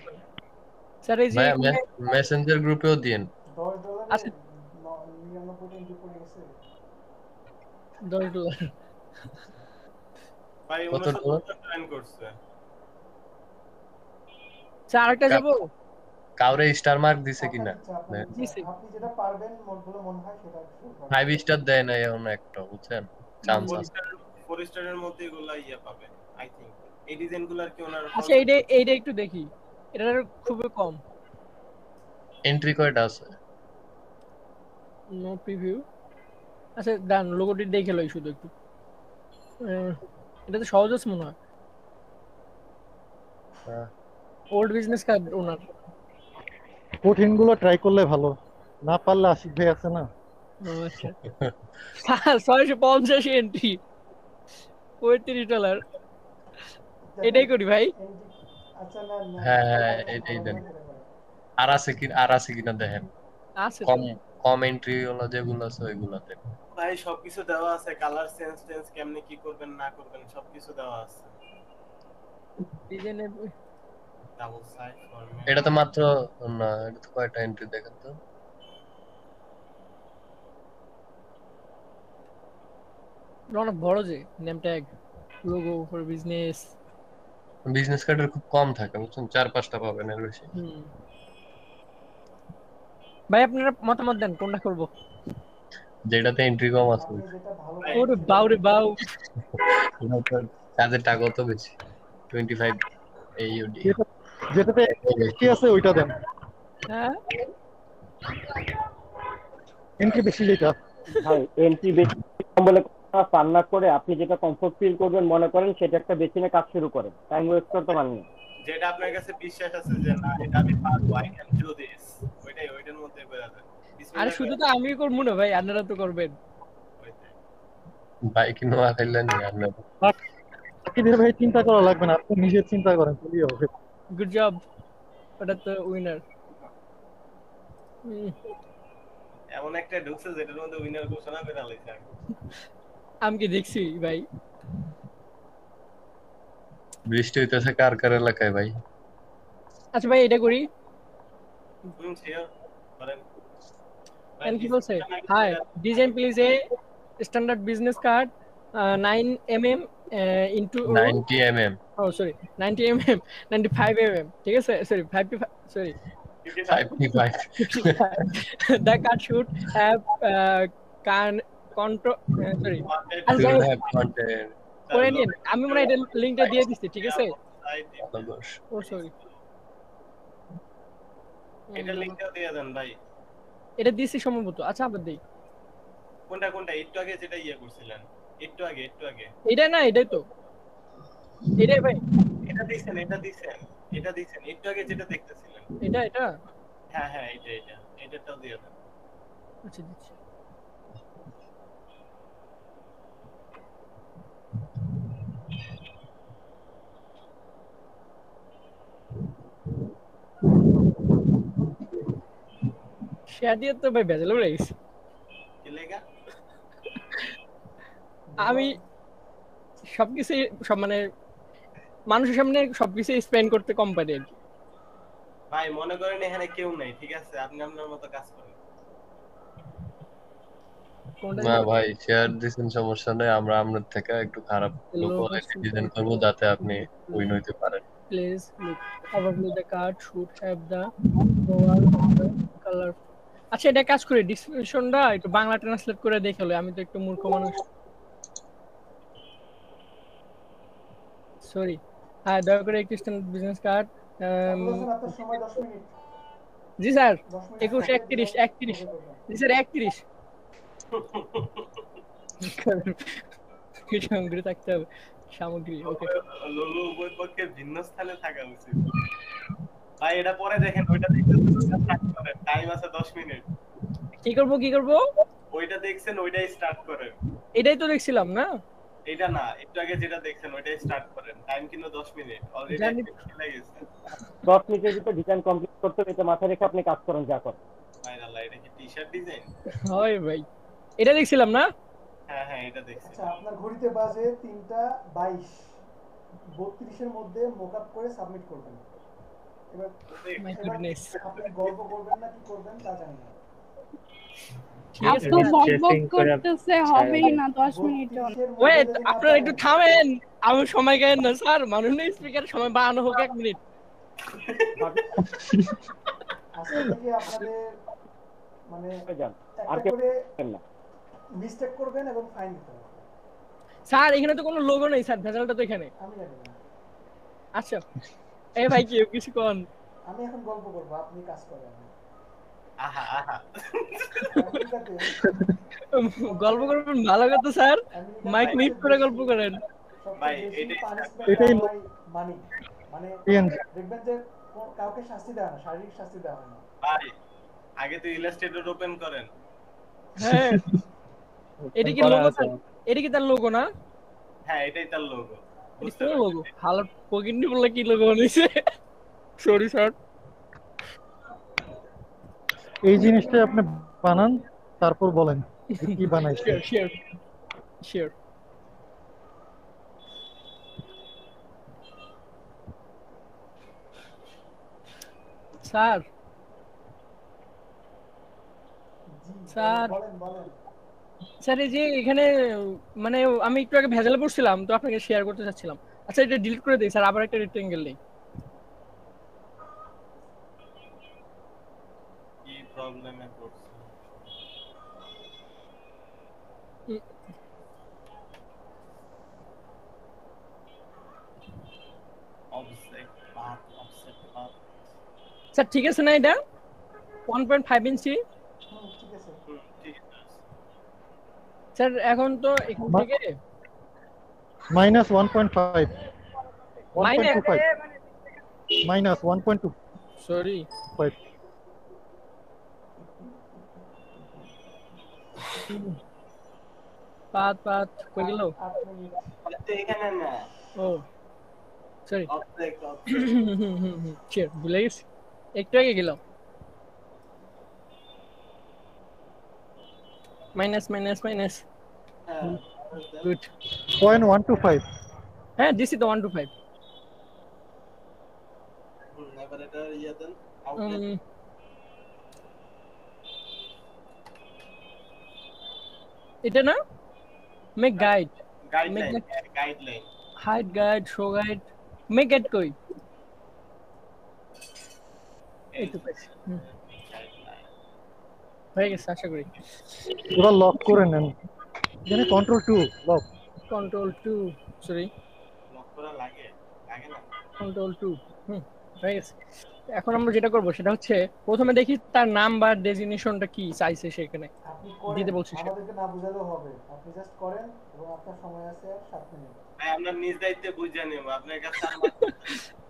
স্যার এই যে মেসেঞ্জার গ্রুপেও দিন। $10 আচ্ছা 99 এন্ট্রি করে গেছে। $10 ভাই কত $69 ট্রেন করছে। স্যার আরেকটা যাবো। কাউরে স্টার মার্ক দিছে কিনা? আপনি যেটা পারবেন মনগুলো মনে হয় সেটা 5 স্টার দেয় না এখন একটা, বুঝছেন? চান্স আছে 4 স্টারের মধ্যে এগুলা পাবে আই থিং। এই ডিজাইনগুলোর কি ওনার আচ্ছা এইটা একটু দেখি, এটার খুবই কম। এন্ট্রি কয়টা আছে? No preview. আচ্ছা ডান, লোগোটি দেখে লই শুধু একটু। এটা তো সহজ আছে মনে হয়। ওল্ড বিজনেস কার্ড ওনার। কঠিনগুলো ট্রাই করলে ভালো, না পারলে আশিক ভাই আছে না। আচ্ছা স্যার 650 এন্ট্রি $35। এটাই করি ভাই। আচ্ছা না হ্যাঁ এটাই দেন। আর আছে কিনা দেখেন। আছে কম এন্ট্রি হলো যেগুলো আছে ওইগুলো দেন। ভাই সবকিছু দেওয়া আছে, কালার সেন্স কেমনে কি করবেন না করবেন সবকিছু দেওয়া আছে। ডিজাইনে ডাবল সাইড ফরম্যাট। এটা তো মাত্র না, এটা তো কয়টা এন্ট্রি দেখেন তো। অনেক বড় যে name tag, logo for business কার্ডের খুব কম থাকে, বুঝছেন? 4-5টা পাবেন এর বেশি। ভাই আপনারা মতামত দেন কোনটা করব? যেটাতে এন্ট্রি কম আছে। ওরে বাউরে বাউ, কাজের টাকা কত বেশি? 25 AUD। যেটাতে বেশি আছে ওইটা দেন, হ্যাঁ এন্ট্রি বেশি যেটা। ভাই এন্ট্রি বেশি কম বলে ফান না করে আপনি যেটা কমফোর্ট ফিল করবেন মনে করেন সেটা একটা বেছে নিয়ে কাজ শুরু করেন, টাইম ওয়েস্ট করতে পারেন না। যেটা আপনার কাছে বিশ্বাস আছে যে না এটা আমি পারবো, আই ক্যান ডু দিস, ওইটার মধ্যে বেরাবেন। আরে বিসমিল্লাহ শুধু করে তো আমি করবো না ভাই, আপনারা তো করবেন। বাইক নোয়া খাইলেন না? বাকিদের ভাই চিন্তা করা লাগবে না, আপনি নিজে চিন্তা করেন তাহলেই হবে। গুড জব, ওটা তো উইনার। এমন একটা ঢুকছে যেটার মধ্যে উইনার ঘোষণা করে আলাইছে। আমি কি দেখছি ভাই? বৃষ্টি হইতেছে কার কার এলাকায় ভাই? আচ্ছা ভাই এটা করি। শিওর করেন। And কি বলছে? Hi, design please a standard business card 9 mm into 90 mm. Oh sorry, 90 mm, 95 mm. ঠিক আছে? Sorry, 55 sorry. 55. The card should have control sorry. Should have content. করে নিন, আমি মনে হয় এটা লিংকটা দিয়ে দিচ্ছি, ঠিক আছে? Oh sorry. এটা লিংকটা দিয়ে দেন ভাই। এটা দিছি সম্ভবত। আচ্ছা আবার দেই। কোনটা একটু আগে যেটা করছিলেন? একটু আগে এটা না, এটাই তো। এটাই ভাই। এটা দিছেন একটু আগে যেটা দেখতেছিলেন। এটা হ্যাঁ এটাটাও দিয়ে দেন। আচ্ছা দিচ্ছি। শেয়ার দিয়ে তো ভাই ভেজাল উড়ে গেছে। কি লেখা? আমি সবকিছু সব মানে মানুষের সামনে সবকিছু স্পেন্ড করতে কম পারি আর কি। ভাই মনে করেন এখানে কেউ নাই, ঠিক আছে? আপনি আপনার মতো কাজ করেন। না ভাই শেয়ার দিছেন সমস্যা নাই, আমরা আপনার থেকে একটু খারাপ কোয়ালিটি ডিজাইন করব যাতে আপনি উইন হইতে পারেন। Please look. Probably the card should have the overall color. আচ্ছা এটা কাজ করে ডিসক্রিপশনটা একটু বাংলা ট্রান্সলেট করে দেখে হলো, আমি তো একটু মূর্খ মানুষ। সরি। হ্যাঁ দয়া করে একটু স্ট্যান্ডার্ড বিজনেস কার্ড। আপনার সময় 10 মিনিট। জি স্যার 21 31 জি স্যার 31 সামগ্রী থাকতে হবে, সামগ্রী ওকে। লোলো উভয় পক্ষে ভিন্ন স্থানে থাকা উচিত। ভাই এটা পরে দেখেন, ওইটা দেখতে স্টার্ট করেন, টাইম আছে 10 মিনিট। কি করব? ওইটা দেখছেন, ওইটাই স্টার্ট করেন। এটাই তো দেখছিলাম না? এটা না, একটু আগে যেটা দেখছেন ওইটাই স্টার্ট করেন, টাইম কিন্তু 10 মিনিট অলরেডি চলে গেছে। 10 মিনিটের ভিতর ডিজাইন কমপ্লিট করতে হবে, এটা মাথায় রেখে আপনি কাজ করেন যা করেন। ভাই আল্লাহ, এটা কি টি-শার্ট ডিজাইন? হয় ভাই, এটা দেখছিলাম না? হ্যাঁ এটা দেখছি। আচ্ছা আপনার ঘড়িতে বাজে 3টা 22, 32 এর মধ্যে মকআপ করে সাবমিট করবেন। এবার আপনি গল্প করবেন না কি করবেন তা জানি না। আপু বকবক করতেছে, হবেই না 10 মিনিট। ওয়েট, আপনারা একটু থামেন, আমি সময় গেন না স্যার, মানুষ নেই স্পিকার, সময় বাড়ানো হোক 1 মিনিট। আজকে থেকে আপনাদের মানে একটা করে মিস্টেক করবেন এবং ফাইন দিতে হবে। স্যার এখানে তো কোনো লোগো নেই স্যার, ভেজালটা তো এখানে। আমি জানি না। আচ্ছা এই ভাই কি কিছু কোন? আমি এখন গল্প করব, আপনি কাজ করেন। আহা গল্প করবেন ভালো কথা স্যার, মাইক মিউট করে গল্প করেন। ভাই এটাই মানে দেখবেন যে কাউকে শাস্তি দেওয়া না, শারীরিক শাস্তি দেওয়া হয় না। ভাই আগে তো ইলাস্ট্রেটর ওপেন করেন। হ্যাঁ এটা কি লোগো? এটা কি তার লোগো না? হ্যাঁ এটাই তার লোগো। বুঝতে পারছি লোগো। হালার পকিনি বললে কি লোগো বানাইছে? Sorry sir. এই জিনিসটা আপনি বানান তারপর বলেন কি বানাইছেন। Sure sir. স্যার এই যে এখানে মানে আমি একটু আগে ভেজালে পড়ছিলাম তো আপনাকে শেয়ার করতে চাচ্ছিলাম। আচ্ছা এটা ডিলিট করে দেই স্যার, আবার একটা রেক্টেঙ্গেল নেই। কি প্রবলেমে পড়ছে? অবজেক্ট স্যার ঠিক আছে না এটা 1.5 ইঞ্চি ঠিক আছে স্যার এখন তো এখান থেকে মাইনাস 1.5 মাইনাস 1.25 মাইনাস 1.2 সরি 5 পাত কই গেল এখানে না ও সরি শিওর ভুলে গেছি একটু আগে গেলাম মাইনাস গুড 0.125 হ্যাঁ দিছি তো 125 এবার এটা ইয়া দেন আউটলাইন এটা না make guide guideline hide guide show guide make guide কই এই তো পেছি হয়ে গেছে আশা করি এবার লক করে নেন জানি control 2 lock control 2 sorry lock করা লাগে না কন্ট্রোল 2 হয়ে গেছে এখন আমরা যেটা করব সেটা হচ্ছে প্রথমে দেখি তার নাম বা ডেজিগনেশনটা কি চাইছে সেখানে দিতে বলছি আমাদেরকে না বুঝালেও হবে আপনি জাস্ট করেন এবং আপনার সময় আছে 7 মিনিট ভাই আমরা নিজ দায়িত্বে বুঝে নেব আপনার কাছে আর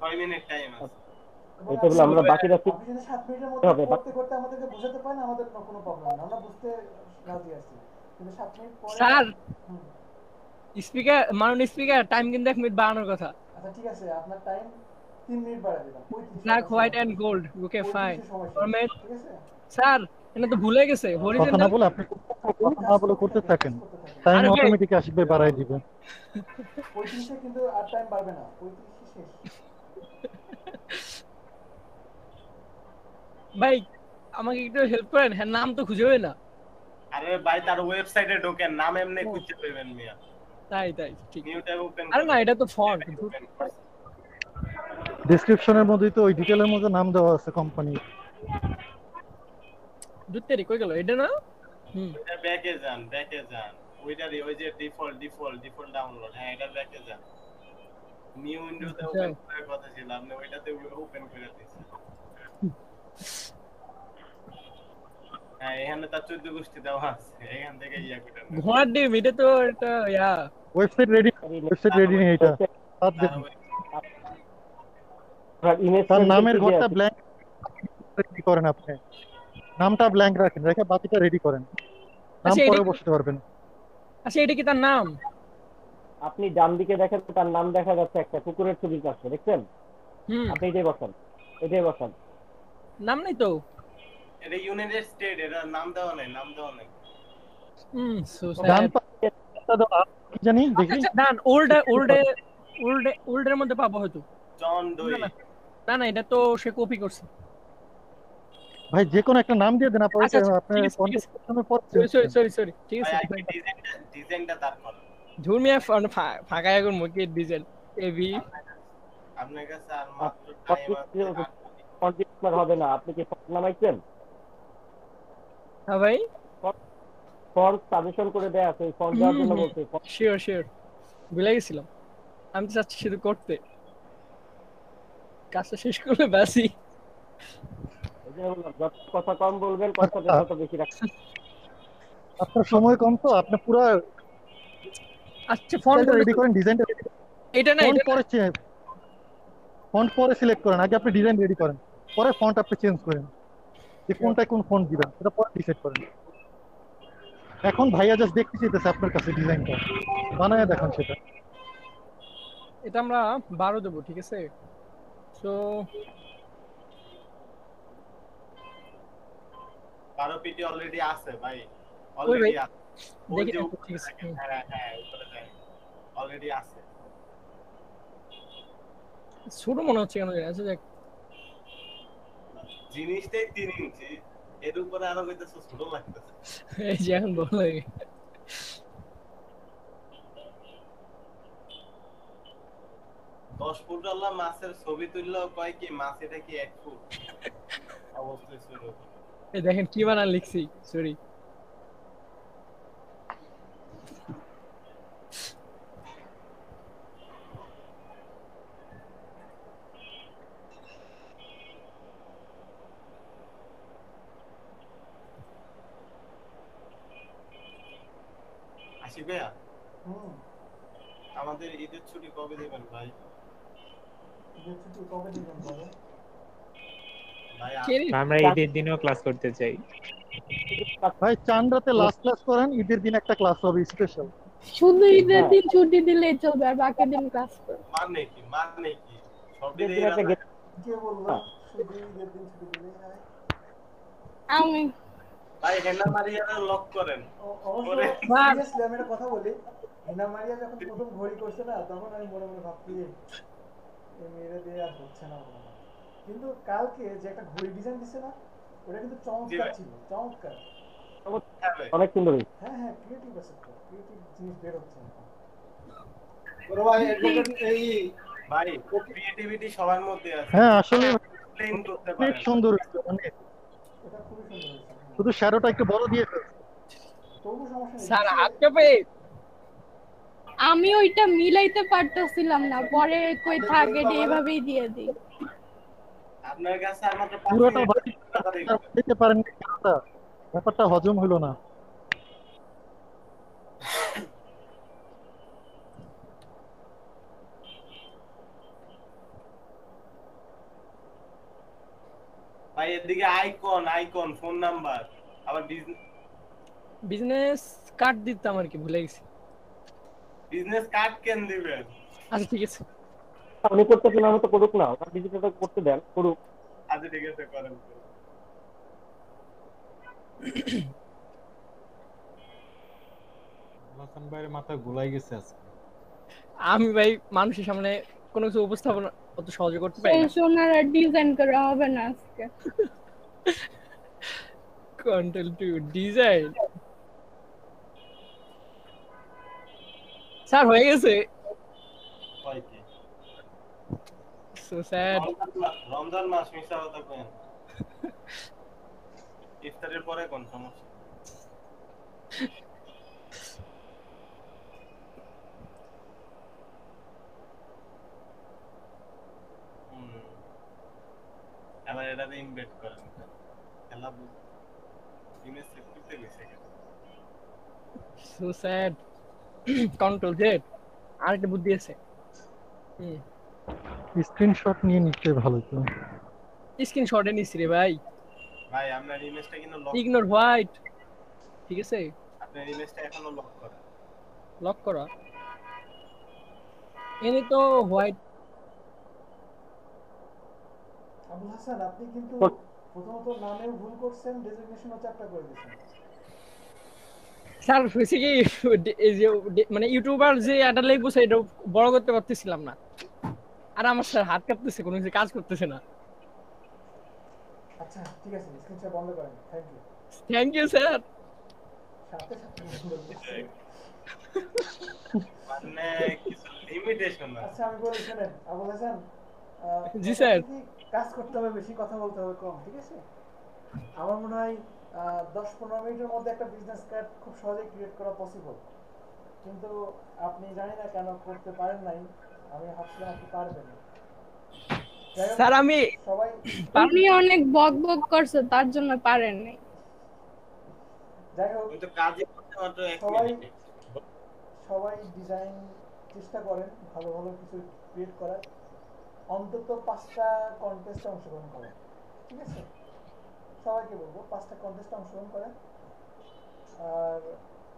6 মিনিট টাইম আছে এটা বলে আমরা বাকিটা আপনি যদি 7 মিনিটের মধ্যে করতে আমাদেরকে বুঝাতে পারেন আমাদের কোনো প্রবলেম না আমরা বুঝতে রাজি আছি কিন্তু 7 মিনিট পরে স্যার স্পিকার মাননীয় স্পিকার টাইম কিন্তু 1 মিনিট বাড়ানোর কথা আচ্ছা ঠিক আছে আপনার টাইম 3 মিনিট বাড়া দিলাম black white and gold okay fine format sir এটা তো ভুলে গেছে কথা না বলে আপনি কথা না বলে করতে থাকেন টাইম অটোমেটিক আসবে বাড়াই দিবে 35 এ কিন্তু আর টাইম বাড়বে না 35 শেষ ভাই আমাকে একটু হেল্প করেন হ্যাঁ নাম তো খুঁজে পাই না আরে ভাই তার ওয়েবসাইটে ঢোকেন নাম এমনি খুঁজে পাবেন মিয়া তাই ঠিক নিউ ট্যাব ওপেন আরে না এটা তো ফন্ট ডেসক্রিপশনের মধ্যেই তো ওই ডিটেইলের মধ্যে নাম দেওয়া আছে কোম্পানি দুতেরি কই গেল এটা না এটা ব্যাকে যান ওইটারই ওই যে ডিফল্ট ডাউনলোড হ্যাঁ এটা ব্যাকে যান নিউ উইন্ডোতে ওপেন করার কথা ছিল আপনি ওইটাতে ওপেন করে দিয়েছেন হ্যাঁ এখানে তার 14 গোষ্ঠী দেওয়া আছে এখান থেকে ইয়া করে ঘোড়ার ডিম এটা তো এটা ইয়া ওয়েবসাইট রেডি নেই এটা তার নামের ঘরটা ব্ল্যাঙ্ক রেডি করেন আপনি নামটা ব্ল্যাঙ্ক রাখেন রেখে বাকিটা রেডি করেন নাম পরে বসাতে পারবেন আচ্ছা এটা কি তার নাম আপনি ডান দিকে দেখেন তার নাম দেখা যাচ্ছে একটা কুকুরের ছবি আছে দেখছেন আপনি এটাই বসান নাম নাই তো এটা ইউনাইটেড স্টেট এর নাম দেওয়া নাই সো স্যাড কি জানি দেখি ডান ওল্ডের মধ্যে পাবো হয়তো জন ডোই না এটা তো সে কপি করছে ভাই যে কোনো একটা নাম দিয়ে দেন আপনি কনফার্মের পর সরি ঠিক আছে ডিজাইনটা তার কর ধর্মিয়া ফাঁকা এখন মুখে ডিজাইন এবি আপনার কাছে আর মাত্র টাইম হবে না আপনি কি ফন্ট নামাইছেন হ্যাঁ ভাই ফন্ট সাজেশন করে দেয়া আছে এই ফন্ট দেওয়ার জন্য বলতে শিওর ভুলে গেছিলাম আমি তো চাচ্ছি শুধু করতে কাজটা শেষ করলে বাসি যত কথা কম বলবেন কথাটা তত বেশি রাখবেন আপনার সময় কম তো আপনি পুরো আচ্ছা ফন্ট রেডি করেন ডিজাইনটা এটা না এটা ফন্ট পরে সিলেক্ট করেন আগে আপনি ডিজাইন রেডি করেন পরে ফন্ট আপনি চেঞ্জ করেন যে কোনটা কোন ফন্ট দিবেন এটা পরে ডিসাইড করেন এখন ভাইয়া জাস্ট দেখতে চাইতেছে আপনার কাছে ডিজাইনটা বানায় দেখান সেটা এটা আমরা 12 দেব ঠিক আছে সো 12 পিটি অলরেডি আছে ভাই অলরেডি আছে দেখি ঠিক আছে হ্যাঁ উপরে যায় অলরেডি আছে ছোট মনে হচ্ছে কেন জানি আচ্ছা দেখ জিনিসটাই 3 ইঞ্চি এর উপরে আরো কইতেছে ছোট লাগতেছে এই যে এখন বলে 10 ফুট আল্লাহ মাছের ছবি তুললো কয় কি মাছ এটা কি 1 ফুট অবশ্যই ছোট এই দেখেন কি বানান লিখছি সরি আশিক ভাইয়া হুম আমাদের ঈদের ছুটি কবে দেবেন ভাই? ঈদের ছুটি কবে দিবেন বলেন? ভাই আমরা ঈদের দিনেও ক্লাস করতে চাই। ভাই চান রাতে লাস্ট ক্লাস করেন, ঈদের দিন একটা ক্লাস হবে স্পেশাল। শুধু ঈদের দিন ছুটি দিলেই চলবে, আর বাকি দিন ক্লাস করবে। মানে কি সব দিনে কে বললো শুধু ঈদের দিন ছুটি দিলেই হয়? আমি ভাই হেনা মারিয়ারে লক করেন। অবশ্য সিরিয়াসলি আমি একটা কথা বলি, হেনা মারিয়া যখন প্রথম ঘড়ি করছে না, তখন আমি মনে মনে ভাবছি এই মেয়েরা দিয়ে আর হচ্ছে না মনে হয়। কিন্তু কালকে যে একটা ঘড়ি ডিজাইন দিছে না, ওটা কিন্তু চমৎকার ছিল, চমৎকার, অনেক সুন্দর। হ্যাঁ হ্যাঁ ক্রিয়েটিভ আছে, তো ক্রিয়েটিভ জিনিস বের হচ্ছে এখন। বড় ভাই অ্যাডভোকেট এই ভাই ক্রিয়েটিভিটি সবার মধ্যে আছে। হ্যাঁ আসলে প্লেন করতে অনেক পারেন। সুন্দর হয়েছে, অনেক। এটা খুবই সুন্দর হয়েছে। শুধু শ্যাডোটা একটু বড় দিয়ে ফেলছে। তবু সমস্যা নেই। স্যার হাত কাঁপে। আমি ওইটা মিলাইতে পারতেছিলাম না, পরে কই থাকে এইভাবেই দিয়ে দিই। আপনার কাছে আর মাত্র 5 পুরোটা মিনিট দিতে পারেন না, ব্যাপারটা হজম হলো না। ভাই এদিকে আইকন ফোন নাম্বার আবার বিজনেস কার্ড দিতাম আর কি, ভুলে গেছি। বিজনেস কার্ড কেন দিবেন? আচ্ছা ঠিক আছে, উনি করতে কিনা মতো করুক না, ওটা ডিজিটাল করতে দেন, করুক। আচ্ছা ঠিক আছে করেন। হাসান ভাইয়ের মাথা গোলাই গেছে আজকে। আমি ভাই মানুষের সামনে কোনো কিছু উপস্থাপন অত সহজে করতে পারি না। সোনার আর ডিজাইন করা হবে না আজকে। কন্টেন্ট টু ডিজাইন স্যার হয়ে গেছে। হয় কি সো স্যাড। রমজান মাস মিশা কথা কেন? ইফতারের পরে কোন সমস্যা? আবার এটাতে ইনভেস্ট করেন খেলা ইমেজ সেভ করতে গেছে। So sad. কন্ট্রোল জেড আরেকটা বুদ্ধি আছে। স্ক্রিনশট নিয়ে নিতে ভালো তো। স্ক্রিনশটে নিছি রে ভাই। ভাই আপনার ইমেজটা কিন্তু লক ইগনোর হোয়াইট, ঠিক আছে? আপনার ইমেজটা এখনো লক করা। লক করা এনে তো হোয়াইট। আবুল হাসান আপনি কিন্তু প্রথমত নামেও ভুল করছেন, ডেজিগনেশনও চ্যাপ্টা করে দিয়েছেন। স্যার হয়েছে কি, এই যে মানে ইউটিউবার যে অ্যাডা লিখবো সেটা বড় করতে পারতেছিলাম না, আর আমার স্যার হাত কাঁপতেছে, কোনো কিছু কাজ করতেছে না। আচ্ছা ঠিক আছে, স্ক্রিনশট বন্ধ করেন। Thank you sir. সাথে সাথে বন্ধ করছি। মানে কিছু লিমিটেশন আছে। আচ্ছা আমি বলি শুনেন আবুল হাসান, জি স্যার। কাজ করতে হবে বেশি, কথা বলতে হবে কম, ঠিক আছে? আমার মনে হয় 10-15 মিনিটের মধ্যে একটা বিজনেস কার্ড খুব সহজেই ক্রিয়েট করা পসিবল, কিন্তু আপনি জানি না কেন করতে পারেন নাই। আমি ভাবছিলাম আপনি পারবেন। স্যার আমি সবাই উনি অনেক বক বক করছে, তার জন্য পারেন নাই। যাই হোক, তো কাজই করতে মাত্র 1 মিনিট। সবাই ডিজাইন চেষ্টা করেন ভালো ভালো কিছু ক্রিয়েট করার, অন্তত 5টা কন্টেস্টে অংশগ্রহণ করেন, ঠিক আছে? সবাইকে বলবো 5টা কন্টেস্টে অংশগ্রহণ করেন। আর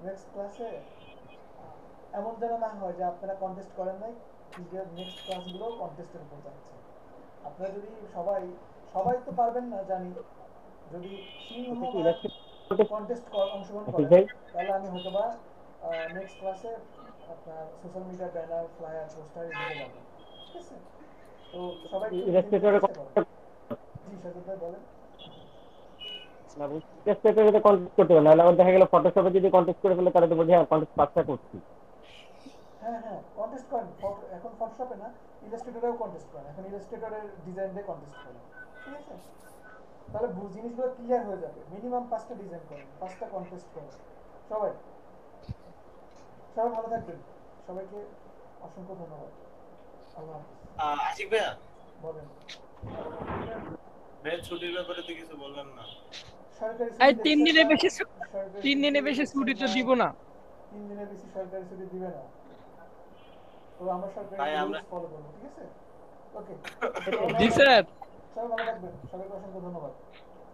নেক্সট ক্লাসে এমন যেন না হয় যে আপনারা কন্টেস্ট করেন নাই, নেক্সট ক্লাসগুলো কন্টেস্টের উপর যাচ্ছে। আপনারা যদি সবাই তো পারবেন না জানি, যদি কন্টেস্ট অংশগ্রহণ করেন তাহলে আমি হয়তো বা নেক্সট ক্লাসে আপনার social media banner flyer poster দিতে যাবো, ঠিক আছে? তো সবাই জি সাজু ভাই বলেন। ইলাস্ট্রেটরে কন্টেস্ট করতে হবে, নাহলে দেখা গেল ফটোশপে যদি কন্টেস্ট করে ফেলে তাহলে তো বলছি হ্যাঁ কন্টেস্ট পাসটা করছি। হ্যাঁ হ্যাঁ কন্টেস্ট করেন, এখন ফটোশপে না, ইলাস্ট্রেটরেও কন্টেস্ট করেন, এখন ইলাস্ট্রেটরের ডিজাইন দিয়ে কন্টেস্ট করেন, ঠিক আছে? তাহলে জিনিসগুলো ক্লিয়ার হয়ে যাবে। মিনিমাম 5টা ডিজাইন করেন, 5টা কন্টেস্ট করেন। সবাই ভালো থাকবেন, সবাইকে অসংখ্য ধন্যবাদ। আল্লাহ হাফেজ। আশিক ভাইয়া বলেন। ভাই ছুটির ব্যাপারে তো কিছু বললেন না। সরকারি এই 3 দিনের বেশি ছুটি তো দিব না। 3 দিনের বেশি সরকারি ছুটি দিবে না। তো আমরা সরকারি ভাই, আমরা রুলস ফলো করব, ঠিক আছে? ওকে জি স্যার। সবাই ভালো থাকবেন, সবাইকে অসংখ্য ধন্যবাদ।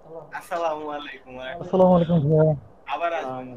আল্লাহ হাফেজ। আসসালামু আলাইকুম। আসসালামু আলাইকুম ভাইয়া। আবার আসবেন।